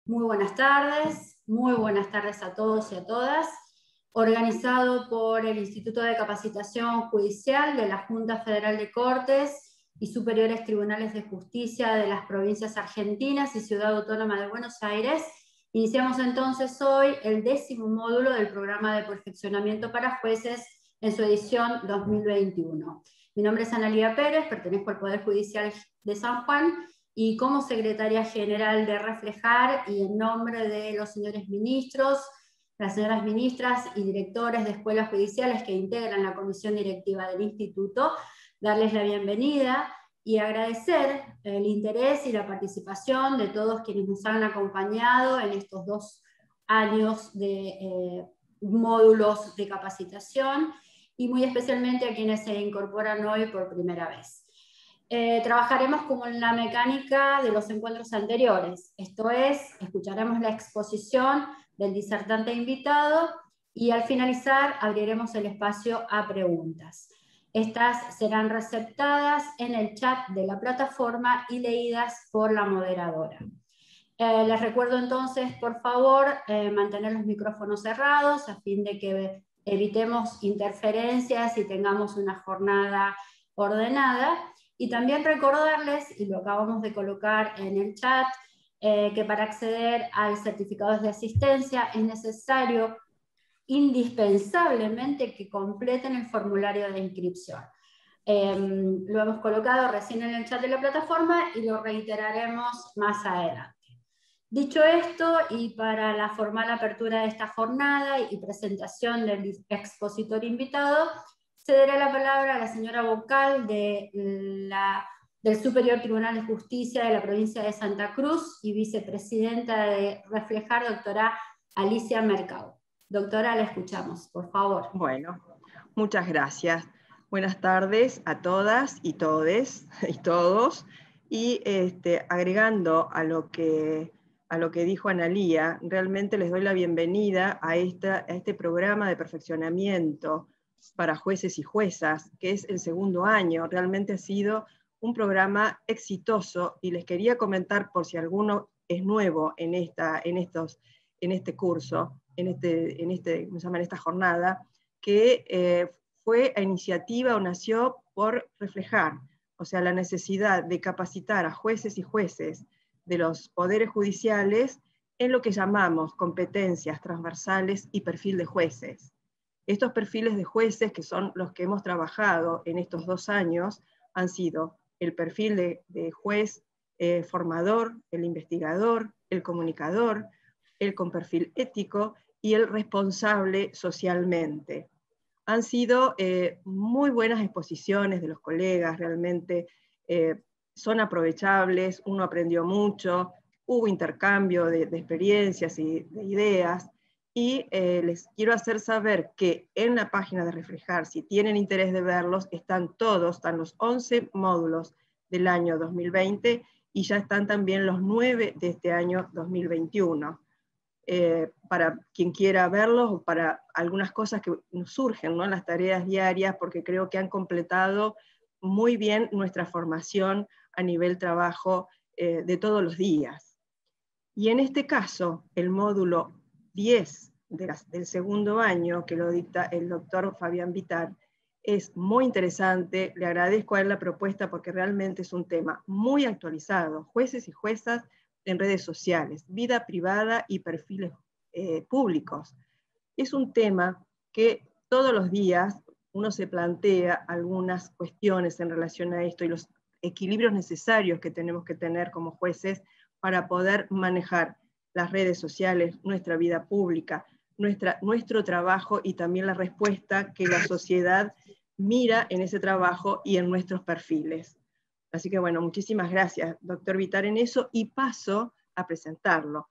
Muy buenas tardes a todos y a todas. Organizado por el Instituto de Capacitación Judicial de la Junta Federal de Cortes y Superiores Tribunales de Justicia de las provincias argentinas y Ciudad Autónoma de Buenos Aires, iniciamos entonces hoy el 10º módulo del programa de perfeccionamiento para jueces en su edición 2021. Mi nombre es Analía Pérez, pertenezco al Poder Judicial de San Juan y como secretaria general de Reflejar y en nombre de los señores ministros, las señoras ministras y directores de escuelas judiciales que integran la comisión directiva del instituto, darles la bienvenida y agradecer el interés y la participación de todos quienes nos han acompañado en estos 2 años de módulos de capacitación y muy especialmente a quienes se incorporan hoy por primera vez. Trabajaremos como en la mecánica de los encuentros anteriores, esto es, escucharemos la exposición del disertante invitado y al finalizar abriremos el espacio a preguntas. Estas serán receptadas en el chat de la plataforma y leídas por la moderadora. Les recuerdo entonces, por favor, mantener los micrófonos cerrados a fin de que evitemos interferencias y tengamos una jornada ordenada. Y también recordarles, y lo acabamos de colocar en el chat, que para acceder al certificado de asistencia es necesario indispensablemente que completen el formulario de inscripción. Lo hemos colocado recién en el chat de la plataforma y lo reiteraremos más adelante. Dicho esto, y para la formal apertura de esta jornada y presentación del expositor invitado, cederé la palabra a la señora vocal del Superior Tribunal de Justicia de la provincia de Santa Cruz y vicepresidenta de Reflejar, doctora Alicia Mercado. Doctora, la escuchamos, por favor. Bueno, muchas gracias. Buenas tardes a todas y todes y todos. Y agregando a lo que dijo Analía, realmente les doy la bienvenida a este programa de perfeccionamiento para jueces y juezas, que es el 2º año. Realmente ha sido un programa exitoso y les quería comentar, por si alguno es nuevo en este curso, en esta jornada, que fue a iniciativa o nació por Reflejar, o sea, la necesidad de capacitar a jueces y jueces de los poderes judiciales en lo que llamamos competencias transversales y perfil de jueces. Estos perfiles de jueces, que son los que hemos trabajado en estos 2 años, han sido el perfil de juez formador, el investigador, el comunicador, el con perfil ético y el responsable socialmente. Han sido muy buenas exposiciones de los colegas, realmente son aprovechables, uno aprendió mucho, hubo intercambio de experiencias y de ideas, y les quiero hacer saber que en la página de Reflejar, si tienen interés de verlos, están los 11 módulos del año 2020 y ya están también los 9 de este año 2021. Para quien quiera verlos o para algunas cosas que nos surgen, ¿no?, en las tareas diarias, porque creo que han completado muy bien nuestra formación a nivel trabajo de todos los días. Y en este caso, el módulo 10 del 2º año, que lo dicta el doctor Fabián Vitar, es muy interesante. Le agradezco a él la propuesta porque realmente es un tema muy actualizado. Jueces y juezas en redes sociales, vida privada y perfiles públicos. Es un tema que todos los días uno se plantea algunas cuestiones en relación a esto y los equilibrios necesarios que tenemos que tener como jueces para poder manejar las redes sociales, nuestra vida pública, nuestro trabajo y también la respuesta que la sociedad mira en ese trabajo y en nuestros perfiles. Así que bueno, muchísimas gracias, doctor Vitar, en eso, y paso a presentarlo.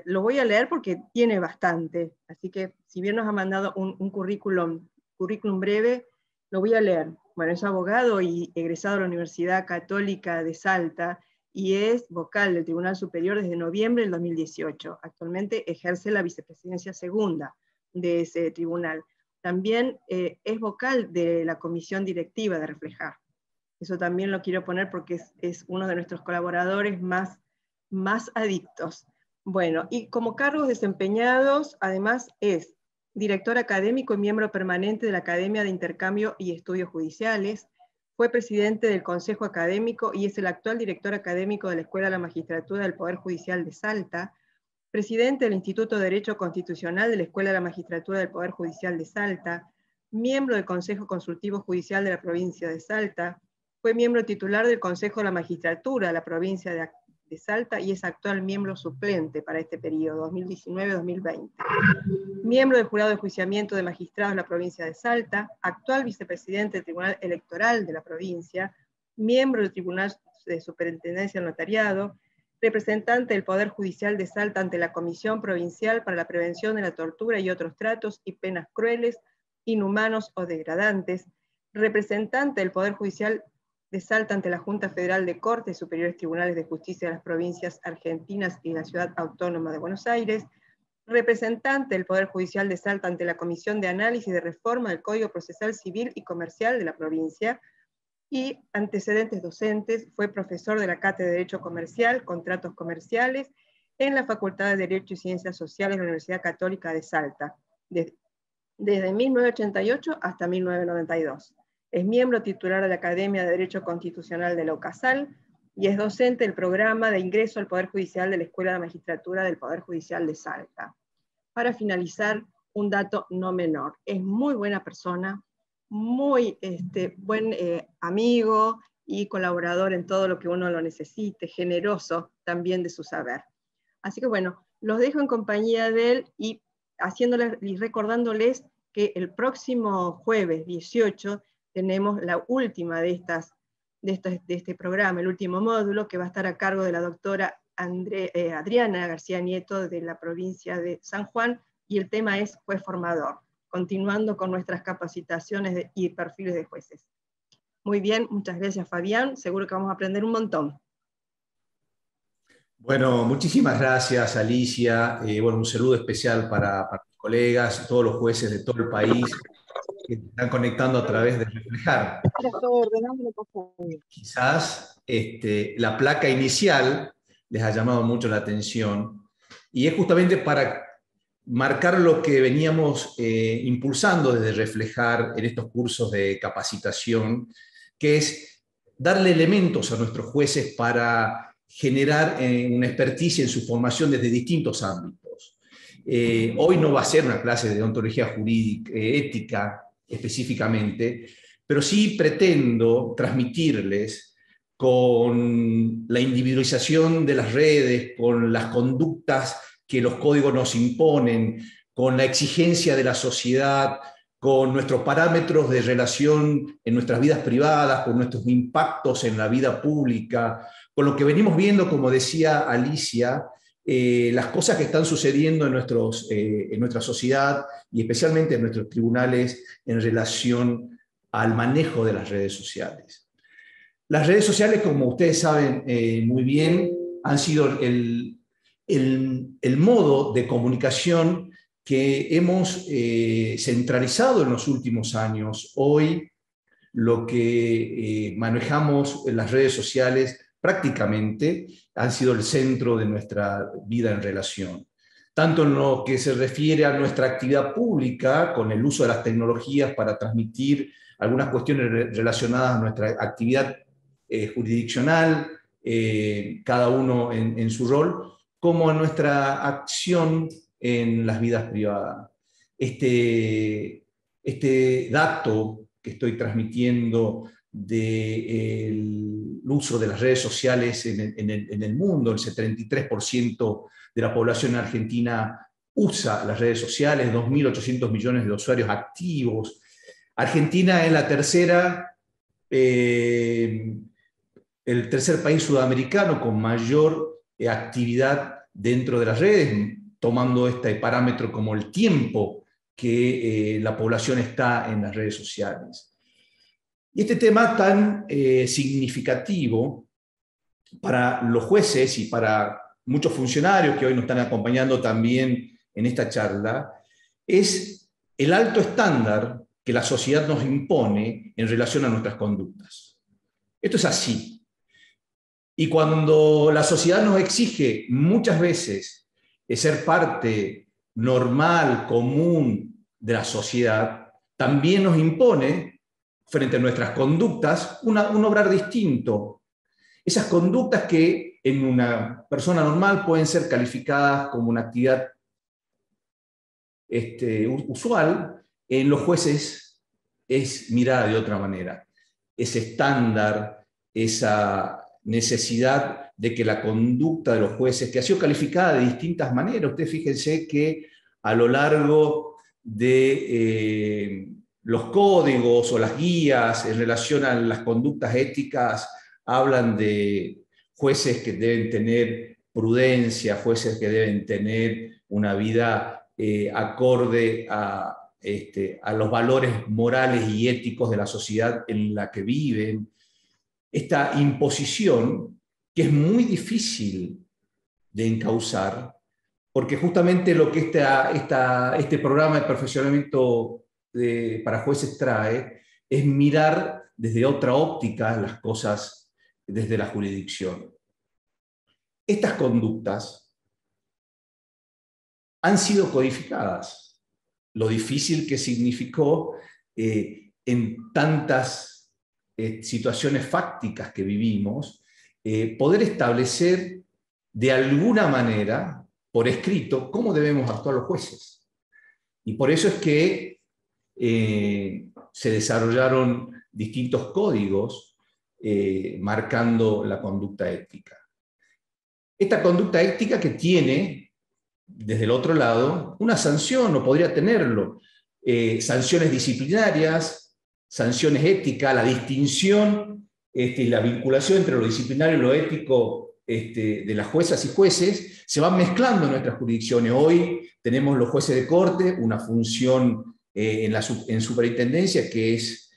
Lo voy a leer porque tiene bastante, así que si bien nos ha mandado un currículum breve, lo voy a leer. Bueno, es abogado y egresado de la Universidad Católica de Salta y es vocal del Tribunal Superior desde noviembre del 2018. Actualmente ejerce la vicepresidencia segunda de ese tribunal. También es vocal de la comisión directiva de Reflejar. Eso también lo quiero poner porque es uno de nuestros colaboradores más más adictos. Bueno, y como cargos desempeñados, además es director académico y miembro permanente de la Academia de Intercambio y Estudios Judiciales, fue presidente del Consejo Académico y es el actual director académico de la Escuela de la Magistratura del Poder Judicial de Salta, presidente del Instituto de Derecho Constitucional de la Escuela de la Magistratura del Poder Judicial de Salta, miembro del Consejo Consultivo Judicial de la provincia de Salta, fue miembro titular del Consejo de la Magistratura de la provincia de Salta y es actual miembro suplente para este periodo, 2019-2020. Miembro del Jurado de Enjuiciamiento de Magistrados de la provincia de Salta, actual vicepresidente del Tribunal Electoral de la provincia, miembro del Tribunal de Superintendencia del Notariado, representante del Poder Judicial de Salta ante la Comisión Provincial para la Prevención de la Tortura y otros tratos y penas crueles, inhumanos o degradantes, representante del Poder Judicial de Salta ante la Junta Federal de Cortes y Superiores Tribunales de Justicia de las provincias argentinas y la Ciudad Autónoma de Buenos Aires, representante del Poder Judicial de Salta ante la Comisión de Análisis de Reforma del Código Procesal Civil y Comercial de la provincia, y antecedentes docentes, fue profesor de la Cátedra de Derecho Comercial, Contratos Comerciales, en la Facultad de Derecho y Ciencias Sociales de la Universidad Católica de Salta, desde 1988 hasta 1992. Es miembro titular de la Academia de Derecho Constitucional de la UCASAL y es docente del programa de ingreso al Poder Judicial de la Escuela de Magistratura del Poder Judicial de Salta. Para finalizar, un dato no menor. Es muy buena persona, muy buen amigo y colaborador en todo lo que uno lo necesite, generoso también de su saber. Así que bueno, los dejo en compañía de él y haciéndoles y recordándoles que el próximo jueves 18 tenemos la última de este programa, el último módulo, que va a estar a cargo de la doctora Adriana García Nieto de la provincia de San Juan, y el tema es juez formador, continuando con nuestras capacitaciones y perfiles de jueces. Muy bien, muchas gracias Fabián, seguro que vamos a aprender un montón. Bueno, muchísimas gracias Alicia, bueno, un saludo especial para mis colegas, todos los jueces de todo el país que se están conectando a través de Reflejar. Quizás la placa inicial les ha llamado mucho la atención y es justamente para marcar lo que veníamos impulsando desde Reflejar en estos cursos de capacitación, que es darle elementos a nuestros jueces para generar una experticia en su formación desde distintos ámbitos. Hoy no va a ser una clase de deontología jurídica, ética específicamente, pero sí pretendo transmitirles con la individualización de las redes, con las conductas que los códigos nos imponen, con la exigencia de la sociedad, con nuestros parámetros de relación en nuestras vidas privadas, con nuestros impactos en la vida pública, con lo que venimos viendo, como decía Alicia, las cosas que están sucediendo en nuestra sociedad y especialmente en nuestros tribunales en relación al manejo de las redes sociales. Las redes sociales, como ustedes saben muy bien, han sido el modo de comunicación que hemos centralizado en los últimos años. Hoy lo que manejamos en las redes sociales prácticamente han sido el centro de nuestra vida en relación. Tanto en lo que se refiere a nuestra actividad pública, con el uso de las tecnologías para transmitir algunas cuestiones relacionadas a nuestra actividad jurisdiccional, cada uno en su rol, como en nuestra acción en las vidas privadas. Este dato que estoy transmitiendo del uso de las redes sociales en el mundo, el 73% de la población argentina usa las redes sociales, 2.800 millones de usuarios activos. Argentina es el tercer país sudamericano con mayor actividad dentro de las redes, tomando este parámetro como el tiempo que la población está en las redes sociales. Y este tema tan significativo para los jueces y para muchos funcionarios que hoy nos están acompañando también en esta charla, es el alto estándar que la sociedad nos impone en relación a nuestras conductas. Esto es así. Y cuando la sociedad nos exige muchas veces ser parte normal, común de la sociedad, también nos impone, frente a nuestras conductas, un obrar distinto. Esas conductas que en una persona normal pueden ser calificadas como una actividad usual, en los jueces es mirada de otra manera. Ese estándar, esa necesidad de que la conducta de los jueces, que ha sido calificada de distintas maneras, ustedes fíjense que a lo largo de los códigos o las guías en relación a las conductas éticas, hablan de jueces que deben tener prudencia, jueces que deben tener una vida acorde a los valores morales y éticos de la sociedad en la que viven. Esta imposición, que es muy difícil de encauzar, porque justamente lo que este programa de perfeccionamiento para jueces trae es mirar desde otra óptica las cosas desde la jurisdicción. Estas conductas han sido codificadas. Lo difícil que significó en tantas situaciones fácticas que vivimos, poder establecer de alguna manera, por escrito, cómo debemos actuar los jueces. Y por eso es que se desarrollaron distintos códigos marcando la conducta ética. Esta conducta ética que tiene, desde el otro lado, una sanción, o podría tenerlo, sanciones disciplinarias, sanciones éticas, la distinción y la vinculación entre lo disciplinario y lo ético de las juezas y jueces se van mezclando en nuestras jurisdicciones. Hoy tenemos los jueces de corte, una función en superintendencia que es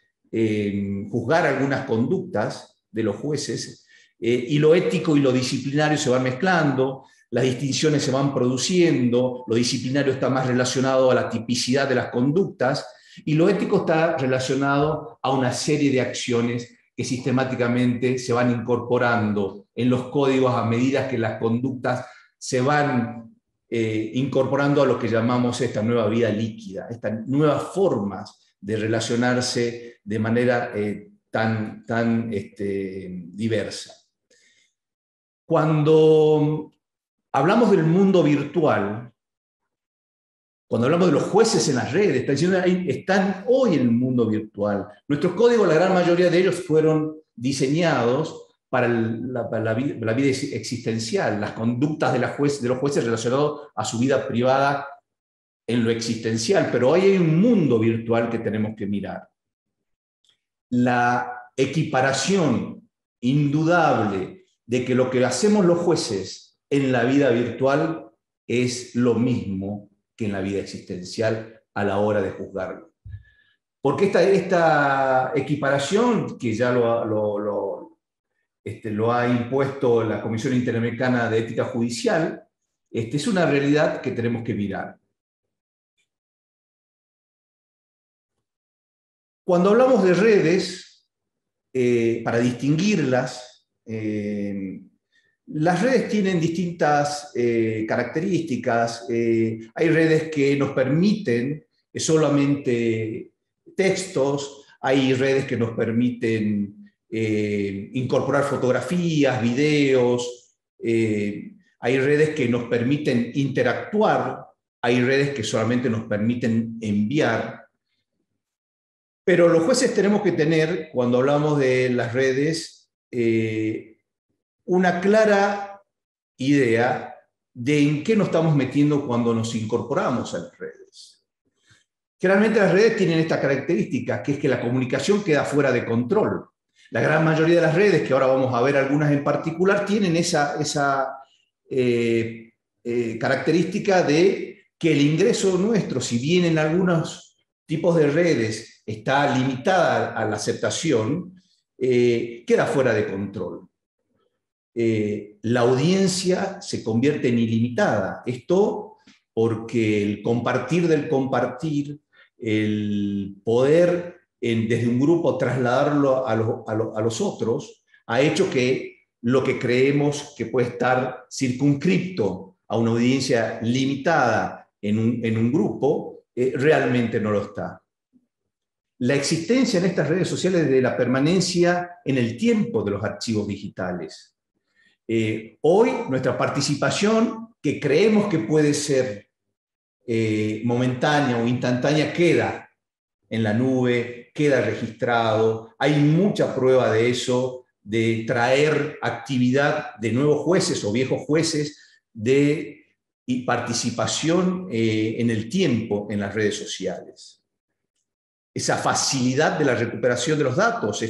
juzgar algunas conductas de los jueces, y lo ético y lo disciplinario se van mezclando, las distinciones se van produciendo, lo disciplinario está más relacionado a la tipicidad de las conductas, y lo ético está relacionado a una serie de acciones que sistemáticamente se van incorporando en los códigos a medida que las conductas se van incorporando a lo que llamamos esta nueva vida líquida, estas nuevas formas de relacionarse de manera tan diversa. Cuando hablamos del mundo virtual, cuando hablamos de los jueces en las redes, están hoy en el mundo virtual. Nuestros códigos, la gran mayoría de ellos fueron diseñados para la vida existencial, las conductas de los jueces relacionadas a su vida privada en lo existencial, pero hoy hay un mundo virtual que tenemos que mirar. La equiparación indudable de que lo que hacemos los jueces en la vida virtual es lo mismo que en la vida existencial a la hora de juzgarlo. Porque esta equiparación, que ya lo ha impuesto la Comisión Interamericana de Ética Judicial, es una realidad que tenemos que mirar. Cuando hablamos de redes, para distinguirlas, las redes tienen distintas características. Hay redes que nos permiten solamente textos, hay redes que nos permiten incorporar fotografías, videos, hay redes que nos permiten interactuar, hay redes que solamente nos permiten enviar. Pero los jueces tenemos que tener, cuando hablamos de las redes, una clara idea de en qué nos estamos metiendo cuando nos incorporamos a las redes. Generalmente las redes tienen esta característica, que es que la comunicación queda fuera de control. La gran mayoría de las redes, que ahora vamos a ver algunas en particular, tienen esa característica de que el ingreso nuestro, si bien en algunos tipos de redes está limitada a la aceptación, queda fuera de control. La audiencia se convierte en ilimitada. Esto porque el compartir del compartir, el poder desde un grupo trasladarlo a los otros, ha hecho que lo que creemos que puede estar circunscripto a una audiencia limitada en un grupo, realmente no lo está. La existencia en estas redes sociales de la permanencia en el tiempo de los archivos digitales. Hoy nuestra participación, que creemos que puede ser momentánea o instantánea, queda en la nube, queda registrado. Hay mucha prueba de eso, de traer actividad de nuevos jueces o viejos jueces y participación en el tiempo en las redes sociales. Esa facilidad de la recuperación de los datos,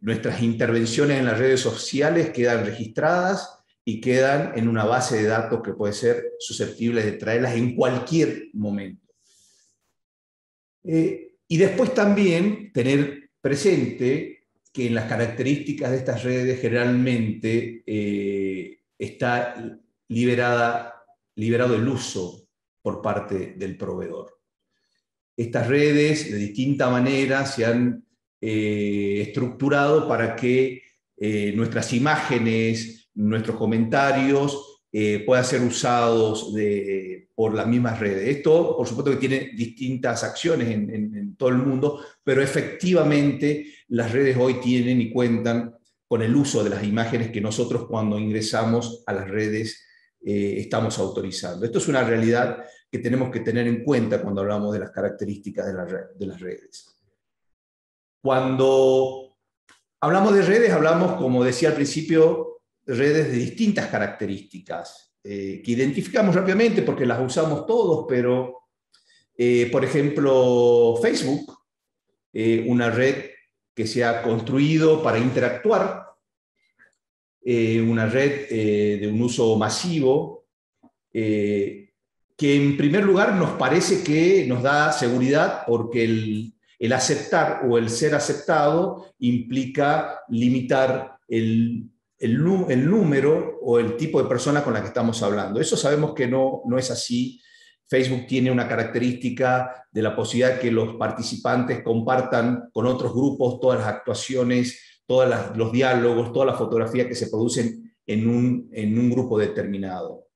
nuestras intervenciones en las redes sociales quedan registradas y quedan en una base de datos que puede ser susceptible de traerlas en cualquier momento. Y después también tener presente que en las características de estas redes generalmente está liberado el uso por parte del proveedor. Estas redes de distinta manera se han estructurado para que nuestras imágenes, nuestros comentarios puedan ser usados por las mismas redes. Esto, por supuesto, que tiene distintas acciones en todo el mundo, pero efectivamente las redes hoy tienen y cuentan con el uso de las imágenes que nosotros, cuando ingresamos a las redes, estamos autorizando. Esto es una realidad que tenemos que tener en cuenta cuando hablamos de las características de las redes. Cuando hablamos de redes, hablamos, como decía al principio, de redes de distintas características, que identificamos rápidamente porque las usamos todos, pero, por ejemplo, Facebook, una red que se ha construido para interactuar, una red de un uso masivo, que en primer lugar nos parece que nos da seguridad porque el aceptar o el ser aceptado implica limitar el número o el tipo de persona con la que estamos hablando. Eso sabemos que no es así. Facebook tiene una característica de la posibilidad de que los participantes compartan con otros grupos todas las actuaciones, todos los diálogos, todas las fotografías que se producen en un grupo determinado.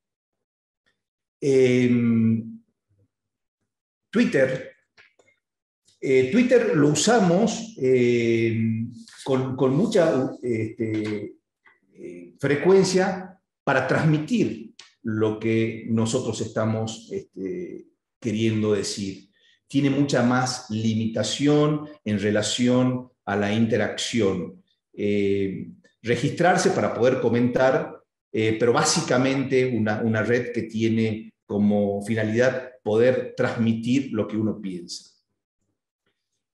Twitter lo usamos con mucha frecuencia para transmitir lo que nosotros estamos queriendo decir. Tiene mucha más limitación en relación a la interacción. Registrarse para poder comentar, pero básicamente una red que tiene como finalidad poder transmitir lo que uno piensa.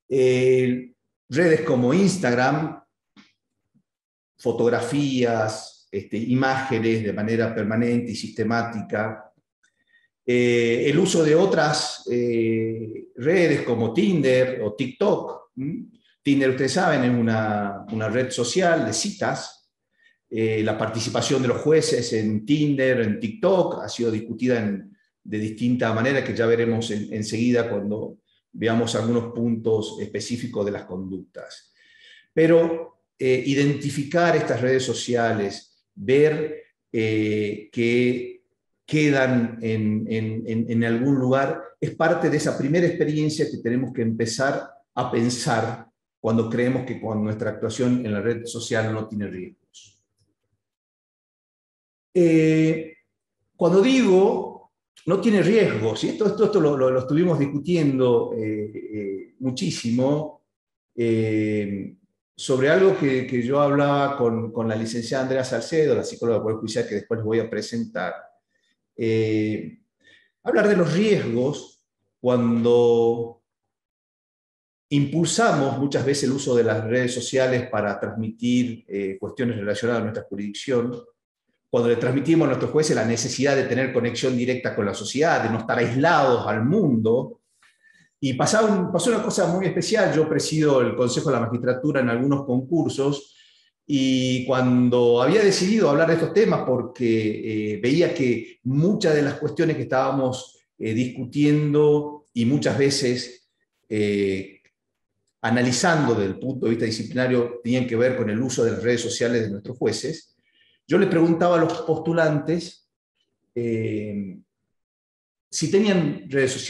Redes como Instagram, fotografías, imágenes de manera permanente y sistemática. El uso de otras redes como Tinder o TikTok. Tinder, ustedes saben, es una red social de citas. La participación de los jueces en Tinder, en TikTok, ha sido discutida de distinta manera, que ya veremos enseguida cuando veamos algunos puntos específicos de las conductas. Pero identificar estas redes sociales, ver que quedan en algún lugar, es parte de esa primera experiencia que tenemos que empezar a pensar cuando creemos que con nuestra actuación en la red social no tiene riesgos. Cuando digo no tiene riesgos, y esto lo estuvimos discutiendo muchísimo, sobre algo que yo hablaba con la licenciada Andrea Salcedo, la psicóloga del Poder Judicial, que después les voy a presentar. Hablar de los riesgos cuando impulsamos muchas veces el uso de las redes sociales para transmitir cuestiones relacionadas a nuestra jurisdicción, cuando le transmitimos a nuestros jueces la necesidad de tener conexión directa con la sociedad, de no estar aislados al mundo. Y pasó una cosa muy especial. Yo presido el Consejo de la Magistratura en algunos concursos, y cuando había decidido hablar de estos temas, porque veía que muchas de las cuestiones que estábamos discutiendo y muchas veces analizando desde el punto de vista disciplinario, tenían que ver con el uso de las redes sociales de nuestros jueces, yo le preguntaba a los postulantes si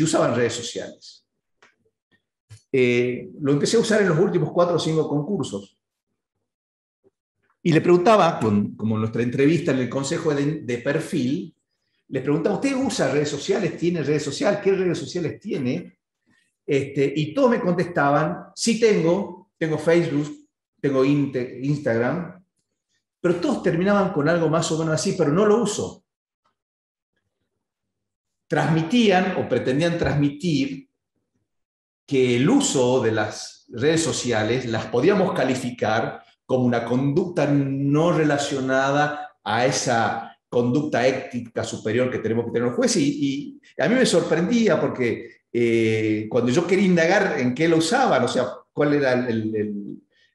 usaban redes sociales. Lo empecé a usar en los últimos 4 o 5 concursos. Y le preguntaba, como en nuestra entrevista en el Consejo de Perfil, les preguntaba, ¿usted usa redes sociales? ¿Tiene redes sociales? ¿Qué redes sociales tiene? Y todos me contestaban, sí tengo Facebook, tengo Instagram, pero todos terminaban con algo más o menos así, pero no lo uso. Transmitían o pretendían transmitir que el uso de las redes sociales las podíamos calificar como una conducta no relacionada a esa conducta ética superior que tenemos que tener los jueces. Y a mí me sorprendía porque cuando yo quería indagar en qué lo usaban, o sea, cuál era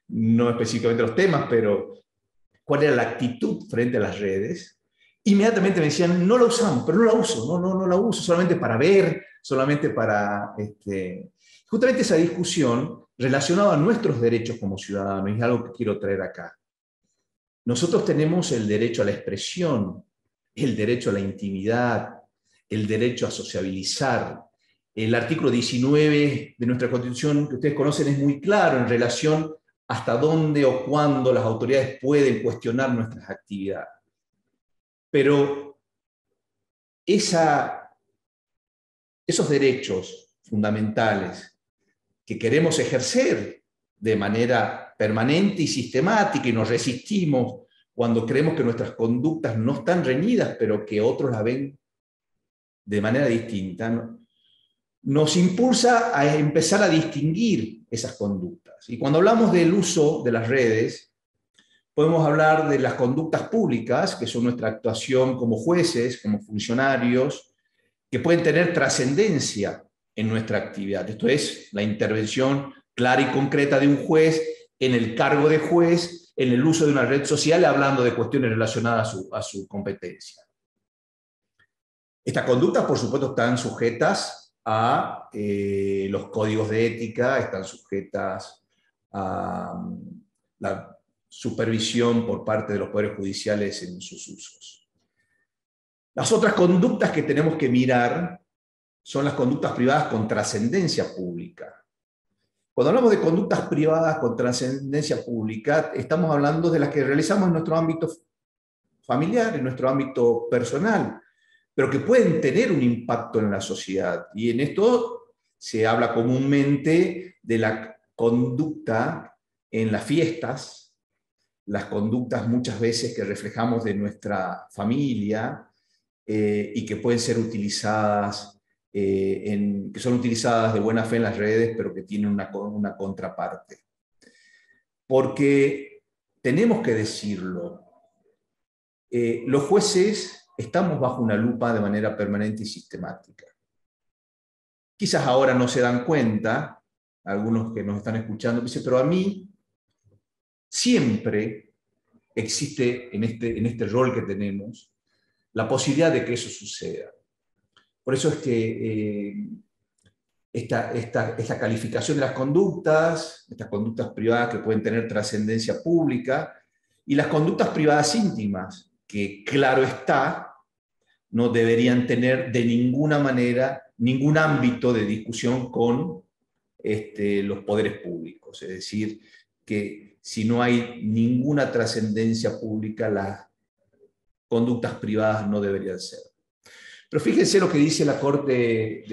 no específicamente los temas, pero cuál era la actitud frente a las redes, inmediatamente me decían, no la usamos, pero no la uso, no la uso, solamente para ver, solamente para... Justamente esa discusión relacionada a nuestros derechos como ciudadanos, y es algo que quiero traer acá. Nosotros tenemos el derecho a la expresión, el derecho a la intimidad, el derecho a sociabilizar. El artículo 19 de nuestra Constitución, que ustedes conocen, es muy claro en relación hasta dónde o cuándo las autoridades pueden cuestionar nuestras actividades. Pero esos derechos fundamentales que queremos ejercer de manera permanente y sistemática y nos resistimos cuando creemos que nuestras conductas no están reñidas, pero que otros la ven de manera distinta, ¿no? Nos impulsa a empezar a distinguir esas conductas. Y cuando hablamos del uso de las redes, podemos hablar de las conductas públicas, que son nuestra actuación como jueces, como funcionarios, que pueden tener trascendencia en nuestra actividad. Esto es la intervención clara y concreta de un juez en el cargo de juez, en el uso de una red social, hablando de cuestiones relacionadas a su competencia. Estas conductas, por supuesto, están sujetas a los códigos de ética, están sujetas a la supervisión por parte de los poderes judiciales en sus usos. Las otras conductas que tenemos que mirar son las conductas privadas con trascendencia pública. Cuando hablamos de conductas privadas con trascendencia pública, estamos hablando de las que realizamos en nuestro ámbito familiar, en nuestro ámbito personal, pero que pueden tener un impacto en la sociedad. Y en esto se habla comúnmente de la conducta en las fiestas, las conductas muchas veces que reflejamos de nuestra familia y que pueden ser utilizadas, que son utilizadas de buena fe en las redes, pero que tienen una contraparte. Porque tenemos que decirlo, los jueces estamos bajo una lupa de manera permanente y sistemática. Quizás ahora no se dan cuenta, algunos que nos están escuchando, dicen, pero a mí siempre existe en este rol que tenemos la posibilidad de que eso suceda. Por eso es que esta calificación de las conductas, estas conductas privadas que pueden tener trascendencia pública, y las conductas privadas íntimas, que claro está, no deberían tener de ninguna manera ningún ámbito de discusión con los poderes públicos. Es decir, que si no hay ninguna trascendencia pública, las conductas privadas no deberían ser. Pero fíjense lo que dice la Corte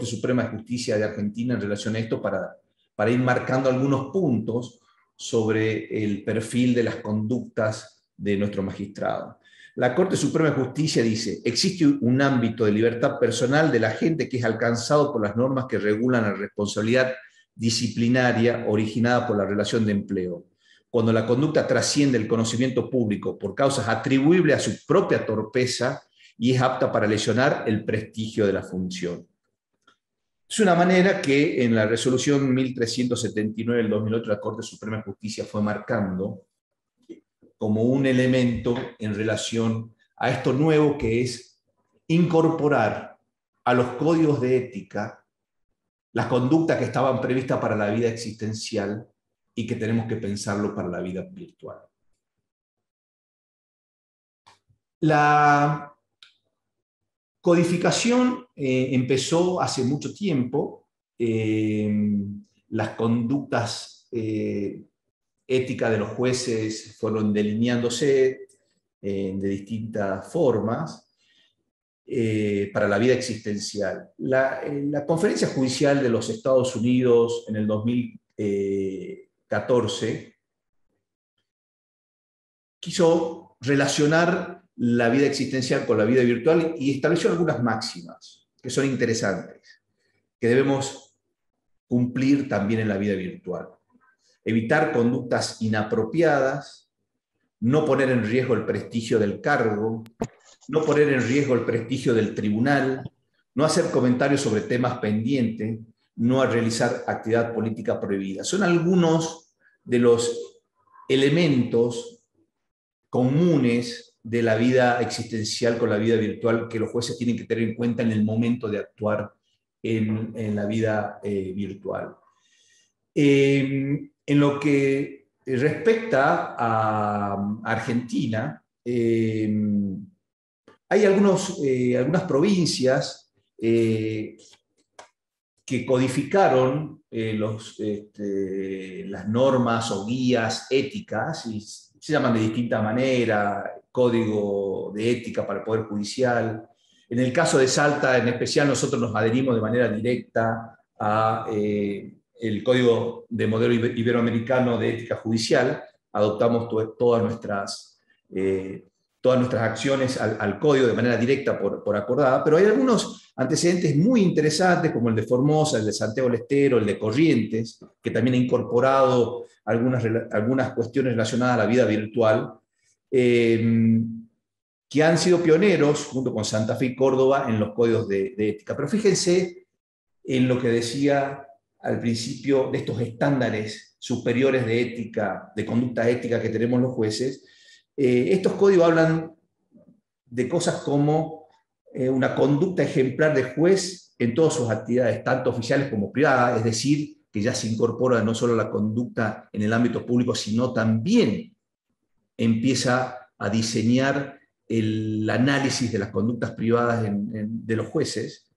Suprema de Justicia de Argentina en relación a esto para ir marcando algunos puntos sobre el perfil de las conductas de nuestro magistrado. La Corte Suprema de Justicia dice, existe un ámbito de libertad personal de la gente que es alcanzado por las normas que regulan la responsabilidad disciplinaria originada por la relación de empleo, cuando la conducta trasciende el conocimiento público por causas atribuibles a su propia torpeza y es apta para lesionar el prestigio de la función. Es una manera que en la resolución 1379 del 2008 la Corte Suprema de Justicia fue marcando como un elemento en relación a esto nuevo que es incorporar a los códigos de ética las conductas que estaban previstas para la vida existencial y que tenemos que pensarlo para la vida virtual. La codificación empezó hace mucho tiempo. Las conductas éticas de los jueces fueron delineándose de distintas formas para la vida existencial. La Conferencia Judicial de los Estados Unidos en el 2014 quiso relacionar la vida existencial con la vida virtual y estableció algunas máximas que son interesantes, que debemos cumplir también en la vida virtual. Evitar conductas inapropiadas, no poner en riesgo el prestigio del cargo, no poner en riesgo el prestigio del tribunal, no hacer comentarios sobre temas pendientes, no realizar actividad política prohibida. Son algunos de los elementos comunes de la vida existencial con la vida virtual que los jueces tienen que tener en cuenta en el momento de actuar en la vida virtual. En lo que respecta a Argentina, hay algunas provincias que codificaron las normas o guías éticas, y se llaman de distinta manera, código de ética para el Poder Judicial. En el caso de Salta, en especial, nosotros nos adherimos de manera directa a el Código de Modelo Iberoamericano de Ética Judicial. Adoptamos todas nuestras acciones al código de manera directa por acordada, pero hay algunos antecedentes muy interesantes, como el de Formosa, el de Santiago del Estero, el de Corrientes, que también ha incorporado algunas cuestiones relacionadas a la vida virtual, que han sido pioneros, junto con Santa Fe y Córdoba, en los códigos de ética. Pero fíjense en lo que decía al principio de estos estándares superiores de ética, de conducta ética que tenemos los jueces. Estos códigos hablan de cosas como una conducta ejemplar de juez en todas sus actividades, tanto oficiales como privadas, es decir, que ya se incorpora no solo la conducta en el ámbito público, sino también empieza a diseñar el análisis de las conductas privadas de los jueces,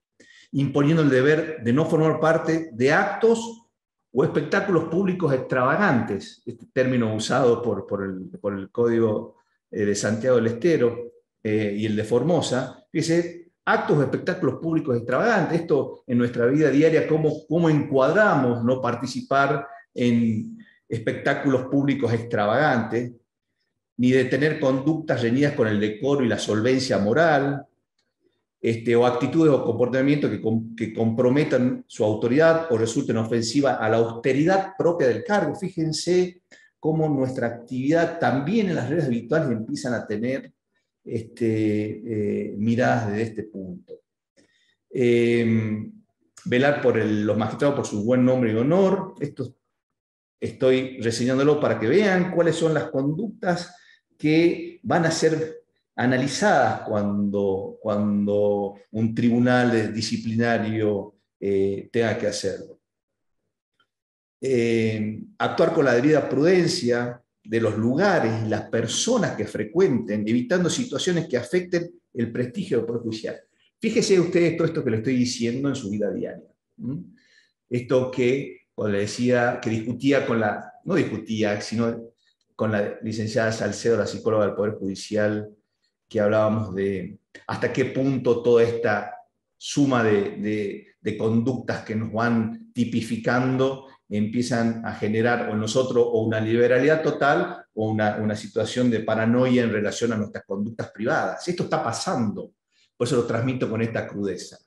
imponiendo el deber de no formar parte de actos o espectáculos públicos extravagantes, este término usado por el Código de Santiago del Estero y el de Formosa. Fíjese, actos o espectáculos públicos extravagantes, esto en nuestra vida diaria, cómo encuadramos no participar en espectáculos públicos extravagantes, ni de tener conductas reñidas con el decoro y la solvencia moral, o actitudes o comportamientos que comprometan su autoridad o resulten ofensivas a la austeridad propia del cargo. Fíjense cómo nuestra actividad también en las redes virtuales empiezan a tener miradas desde este punto. Velar por los magistrados por su buen nombre y honor. Esto estoy reseñándolo para que vean cuáles son las conductas que van a ser analizadas cuando un tribunal disciplinario tenga que hacerlo. Actuar con la debida prudencia de los lugares y las personas que frecuenten, evitando situaciones que afecten el prestigio del Poder Judicial. Fíjese ustedes todo esto que le estoy diciendo en su vida diaria. Esto que, como le decía, que discutía no discutía, sino con la licenciada Salcedo, la psicóloga del Poder Judicial, que hablábamos de hasta qué punto toda esta suma de conductas que nos van tipificando empiezan a generar o en nosotros o una liberalidad total o una situación de paranoia en relación a nuestras conductas privadas. Esto está pasando, por eso lo transmito con esta crudeza.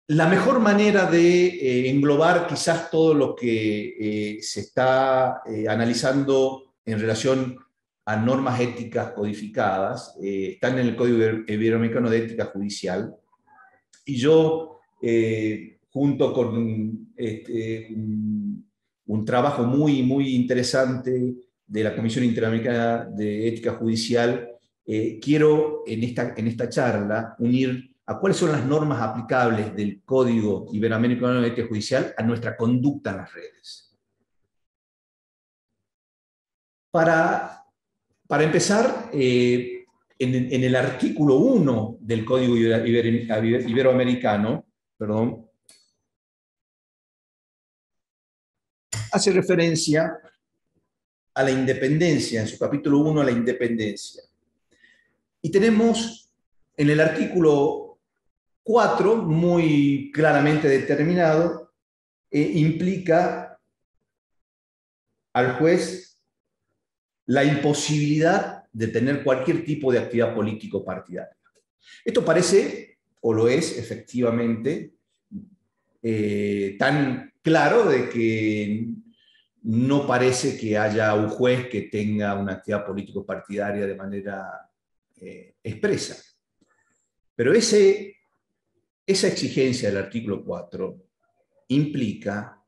La mejor manera de englobar quizás todo lo que se está analizando en relación a normas éticas codificadas están en el Código Iberoamericano de Ética Judicial, y yo, junto con un trabajo muy, muy interesante de la Comisión Interamericana de Ética Judicial, quiero en esta charla unir a cuáles son las normas aplicables del Código Iberoamericano de Ética Judicial a nuestra conducta en las redes. Para empezar, en el artículo 1 del Código Iberoamericano, hace referencia a la independencia, en su capítulo 1 a la independencia. Y tenemos en el artículo 4, muy claramente determinado, implica al juez la imposibilidad de tener cualquier tipo de actividad político-partidaria. Esto parece, o lo es efectivamente, tan claro de que no parece que haya un juez que tenga una actividad político-partidaria de manera expresa. Pero esa exigencia del artículo 4 implica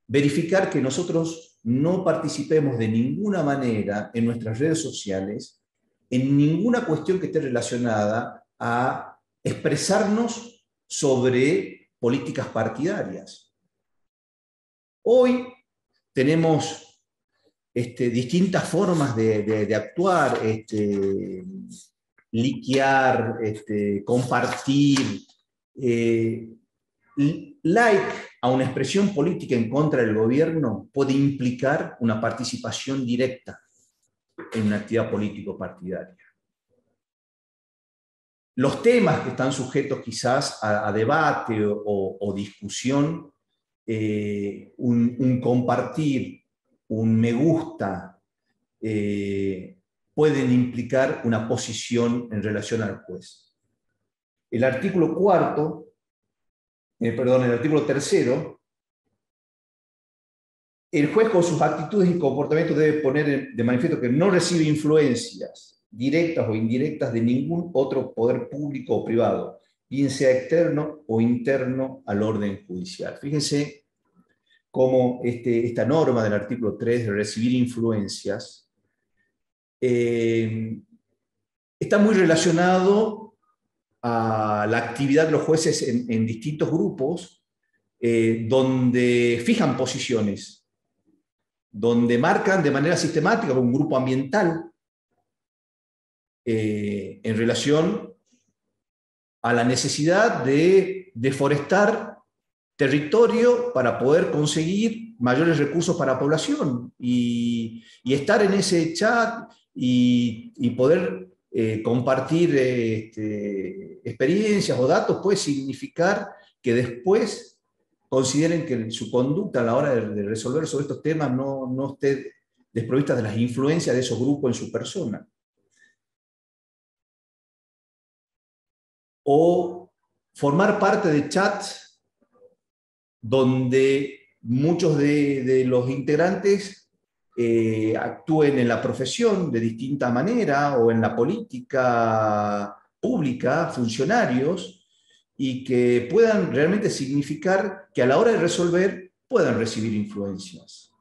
verificar que nosotros no participemos de ninguna manera en nuestras redes sociales en ninguna cuestión que esté relacionada a expresarnos sobre políticas partidarias. Hoy tenemos distintas formas de actuar, liquear, compartir, like a una expresión política en contra del gobierno puede implicar una participación directa en una actividad político-partidaria. Los temas que están sujetos quizás a debate o discusión, un compartir, un me gusta, pueden implicar una posición en relación al juez. El artículo 3º, el juez con sus actitudes y comportamientos debe poner de manifiesto que no recibe influencias directas o indirectas de ningún otro poder público o privado, bien sea externo o interno al orden judicial. Fíjense cómo esta norma del artículo 3 de recibir influencias está muy relacionado a la actividad de los jueces en distintos grupos, donde fijan posiciones, donde marcan de manera sistemática un grupo ambiental en relación a la necesidad de deforestar territorio para poder conseguir mayores recursos para la población y estar en ese chat y poder compartir experiencias o datos puede significar que después consideren que su conducta a la hora de resolver sobre estos temas no esté desprovista de las influencias de esos grupos en su persona. O formar parte de chats donde muchos de los integrantes actúen en la profesión de distinta manera o en la política pública, funcionarios, y que puedan realmente significar que a la hora de resolver puedan recibir influencias.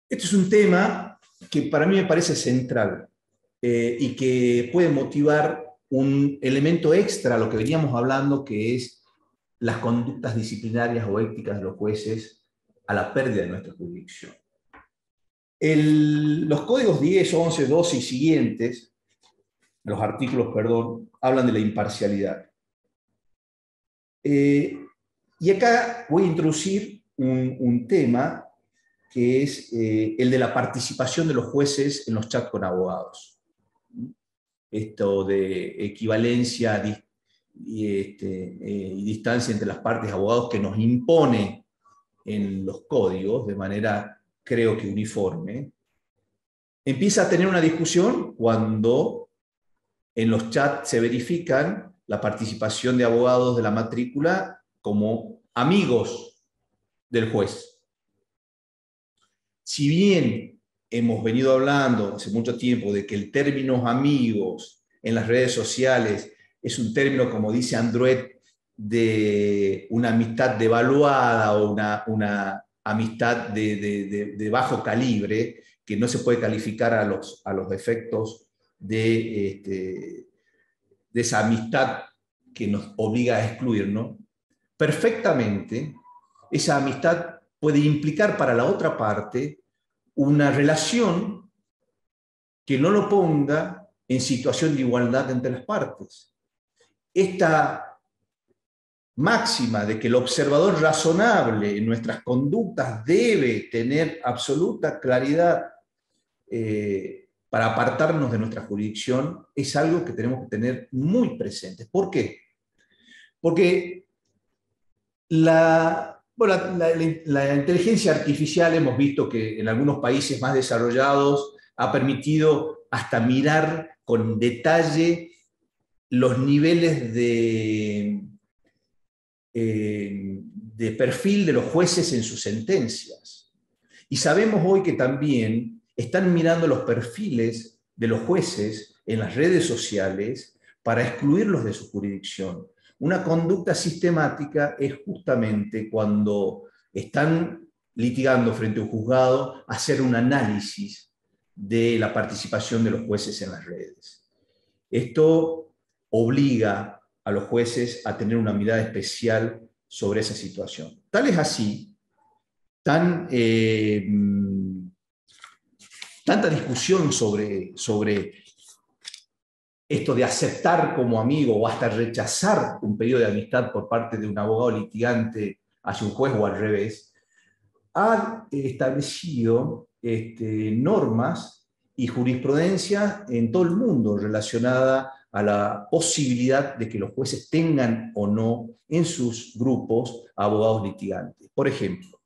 Este es un tema que para mí me parece central y que puede motivar un elemento extra a lo que veníamos hablando, que es las conductas disciplinarias o éticas de los jueces a la pérdida de nuestra jurisdicción. Los códigos 10, 11, 12 y siguientes, los artículos, perdón, hablan de la imparcialidad. Y acá voy a introducir un tema que es el de la participación de los jueces en los chats con abogados. Esto de equivalencia y distancia entre las partes abogados que nos impone en los códigos de manera, creo que uniforme, empieza a tener una discusión cuando en los chats se verifican la participación de abogados de la matrícula como amigos del juez. Si bien hemos venido hablando hace mucho tiempo de que el término amigos en las redes sociales es un término, como dice Andruet, de una amistad devaluada o una amistad de bajo calibre, que no se puede calificar a los efectos de esa amistad que nos obliga a excluirnos, perfectamente esa amistad puede implicar para la otra parte una relación que no lo ponga en situación de igualdad entre las partes. Esta máxima de que el observador razonable en nuestras conductas debe tener absoluta claridad para apartarnos de nuestra jurisdicción es algo que tenemos que tener muy presente. ¿Por qué? Porque la inteligencia artificial hemos visto que en algunos países más desarrollados ha permitido hasta mirar con detalle los niveles de perfil de los jueces en sus sentencias. Y sabemos hoy que también están mirando los perfiles de los jueces en las redes sociales para excluirlos de su jurisdicción. Una conducta sistemática es justamente cuando están litigando frente a un juzgado hacer un análisis de la participación de los jueces en las redes. Esto obliga a los jueces a tener una mirada especial sobre esa situación. Tal es así, tanta discusión sobre esto de aceptar como amigo o hasta rechazar un pedido de amistad por parte de un abogado litigante hacia un juez o al revés, ha establecido normas y jurisprudencia en todo el mundo relacionada a la posibilidad de que los jueces tengan o no en sus grupos abogados litigantes. Por ejemplo,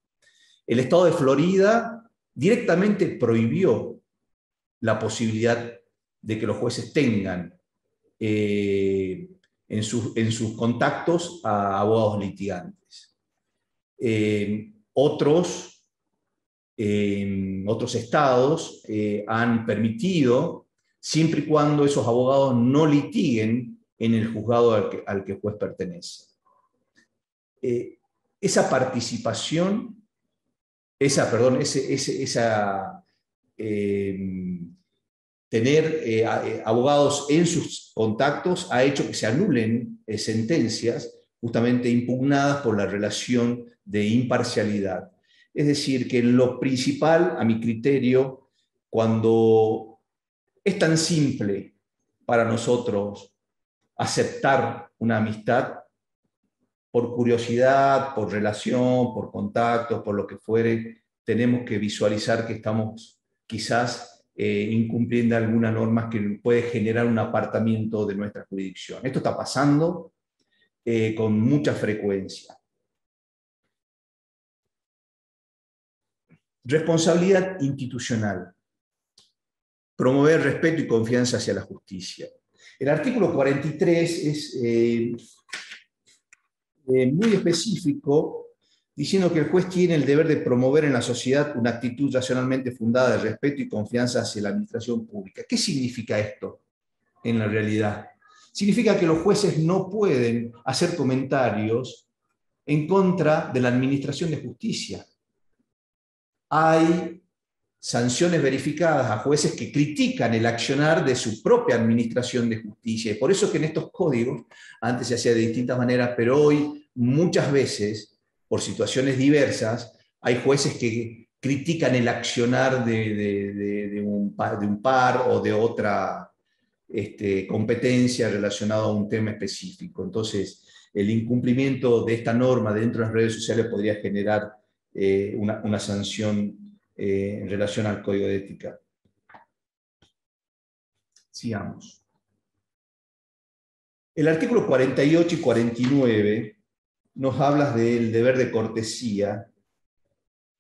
el estado de Florida directamente prohibió la posibilidad de que los jueces tengan en sus contactos a abogados litigantes. Otros estados han permitido, siempre y cuando esos abogados no litiguen en el juzgado al que el juez pertenece. Esa participación, tener abogados en sus contactos ha hecho que se anulen sentencias justamente impugnadas por la relación de imparcialidad. Es decir, que lo principal, a mi criterio, cuando es tan simple para nosotros aceptar una amistad, por curiosidad, por relación, por contactos, por lo que fuere, tenemos que visualizar que estamos quizás incumpliendo algunas normas que puede generar un apartamiento de nuestra jurisdicción. Esto está pasando con mucha frecuencia. Responsabilidad institucional. Promover respeto y confianza hacia la justicia. El artículo 43 es muy específico, diciendo que el juez tiene el deber de promover en la sociedad una actitud racionalmente fundada de respeto y confianza hacia la administración pública. ¿Qué significa esto en la realidad? Significa que los jueces no pueden hacer comentarios en contra de la administración de justicia. Hay sanciones verificadas a jueces que critican el accionar de su propia administración de justicia. Y por eso que en estos códigos, antes se hacía de distintas maneras, pero hoy muchas veces, por situaciones diversas, hay jueces que critican el accionar de un par o de otra competencia relacionada a un tema específico. Entonces, el incumplimiento de esta norma dentro de las redes sociales podría generar una sanción en relación al código de ética. Sigamos. El artículo 48 y 49 nos habla del deber de cortesía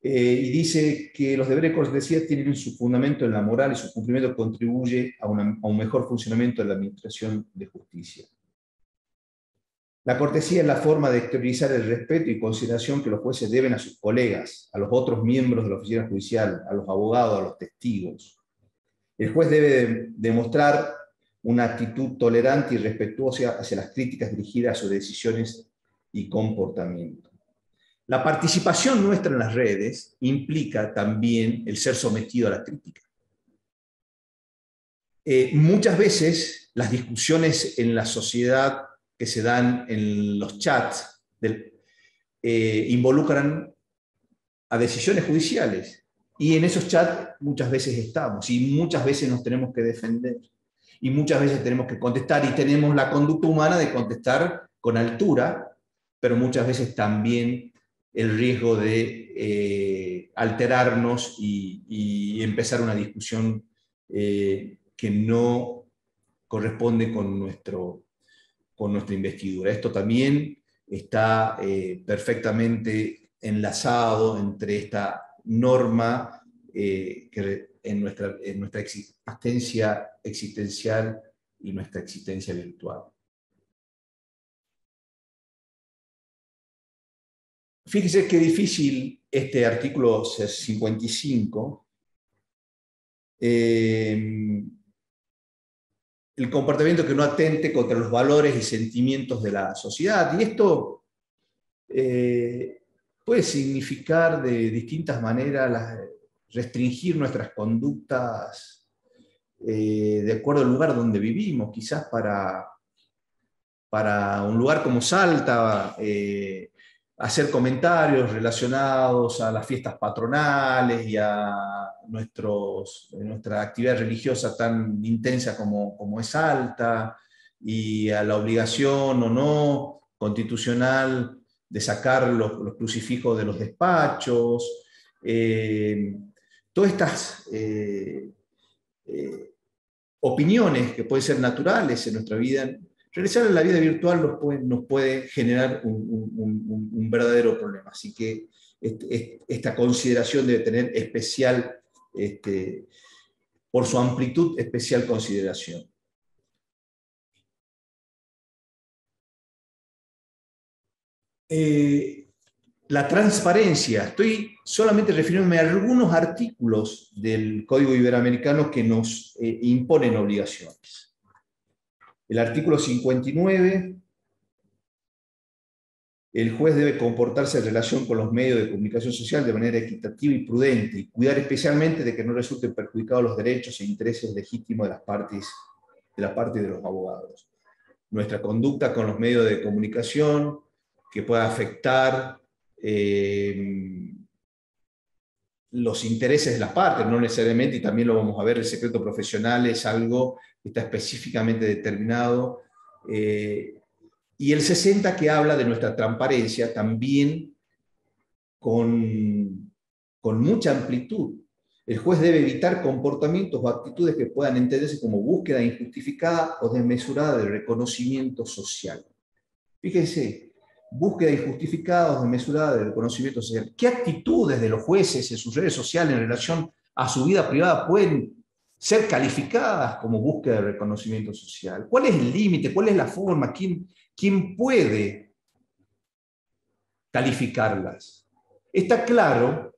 y dice que los deberes de cortesía tienen su fundamento en la moral y su cumplimiento contribuye a un mejor funcionamiento de la administración de justicia. La cortesía es la forma de exteriorizar el respeto y consideración que los jueces deben a sus colegas, a los otros miembros de la oficina judicial, a los abogados, a los testigos. El juez debe demostrar una actitud tolerante y respetuosa hacia las críticas dirigidas a sus decisiones y comportamiento. La participación nuestra en las redes implica también el ser sometido a la crítica. Muchas veces las discusiones en la sociedad que se dan en los chats involucran a decisiones judiciales. Y en esos chats muchas veces estamos, y muchas veces nos tenemos que defender, y muchas veces tenemos que contestar, y tenemos la conducta humana de contestar con altura, pero muchas veces también el riesgo de alterarnos y empezar una discusión que no corresponde con nuestra investidura. Esto también está perfectamente enlazado entre esta norma que en nuestra existencia existencial y nuestra existencia virtual. Fíjese qué difícil este artículo 55. El comportamiento que no atente contra los valores y sentimientos de la sociedad. Y esto puede significar de distintas maneras restringir nuestras conductas de acuerdo al lugar donde vivimos. Quizás para un lugar como Salta, hacer comentarios relacionados a las fiestas patronales y a nuestra actividad religiosa tan intensa como es Salta, y a la obligación o no constitucional de sacar los crucifijos de los despachos. Todas estas opiniones que pueden ser naturales en nuestra vida, regresar a la vida virtual nos puede generar un verdadero problema. Así que esta consideración debe tener especial, por su amplitud, especial consideración. La transparencia. Estoy solamente refiriéndome a algunos artículos del Código Iberoamericano que nos imponen obligaciones. El artículo 59, el juez debe comportarse en relación con los medios de comunicación social de manera equitativa y prudente, y cuidar especialmente de que no resulten perjudicados los derechos e intereses legítimos de las partes y de los abogados. Nuestra conducta con los medios de comunicación que pueda afectar los intereses de las partes, no necesariamente, y también lo vamos a ver, el secreto profesional es algo que está específicamente determinado, y el 60 que habla de nuestra transparencia también con mucha amplitud. El juez debe evitar comportamientos o actitudes que puedan entenderse como búsqueda injustificada o desmesurada de reconocimiento social. Fíjense, búsqueda injustificada o desmesurada de reconocimiento social. ¿Qué actitudes de los jueces en sus redes sociales en relación a su vida privada pueden ser calificadas como búsqueda de reconocimiento social? ¿Cuál es el límite? ¿Cuál es la forma? ¿Quién puede calificarlas? Está claro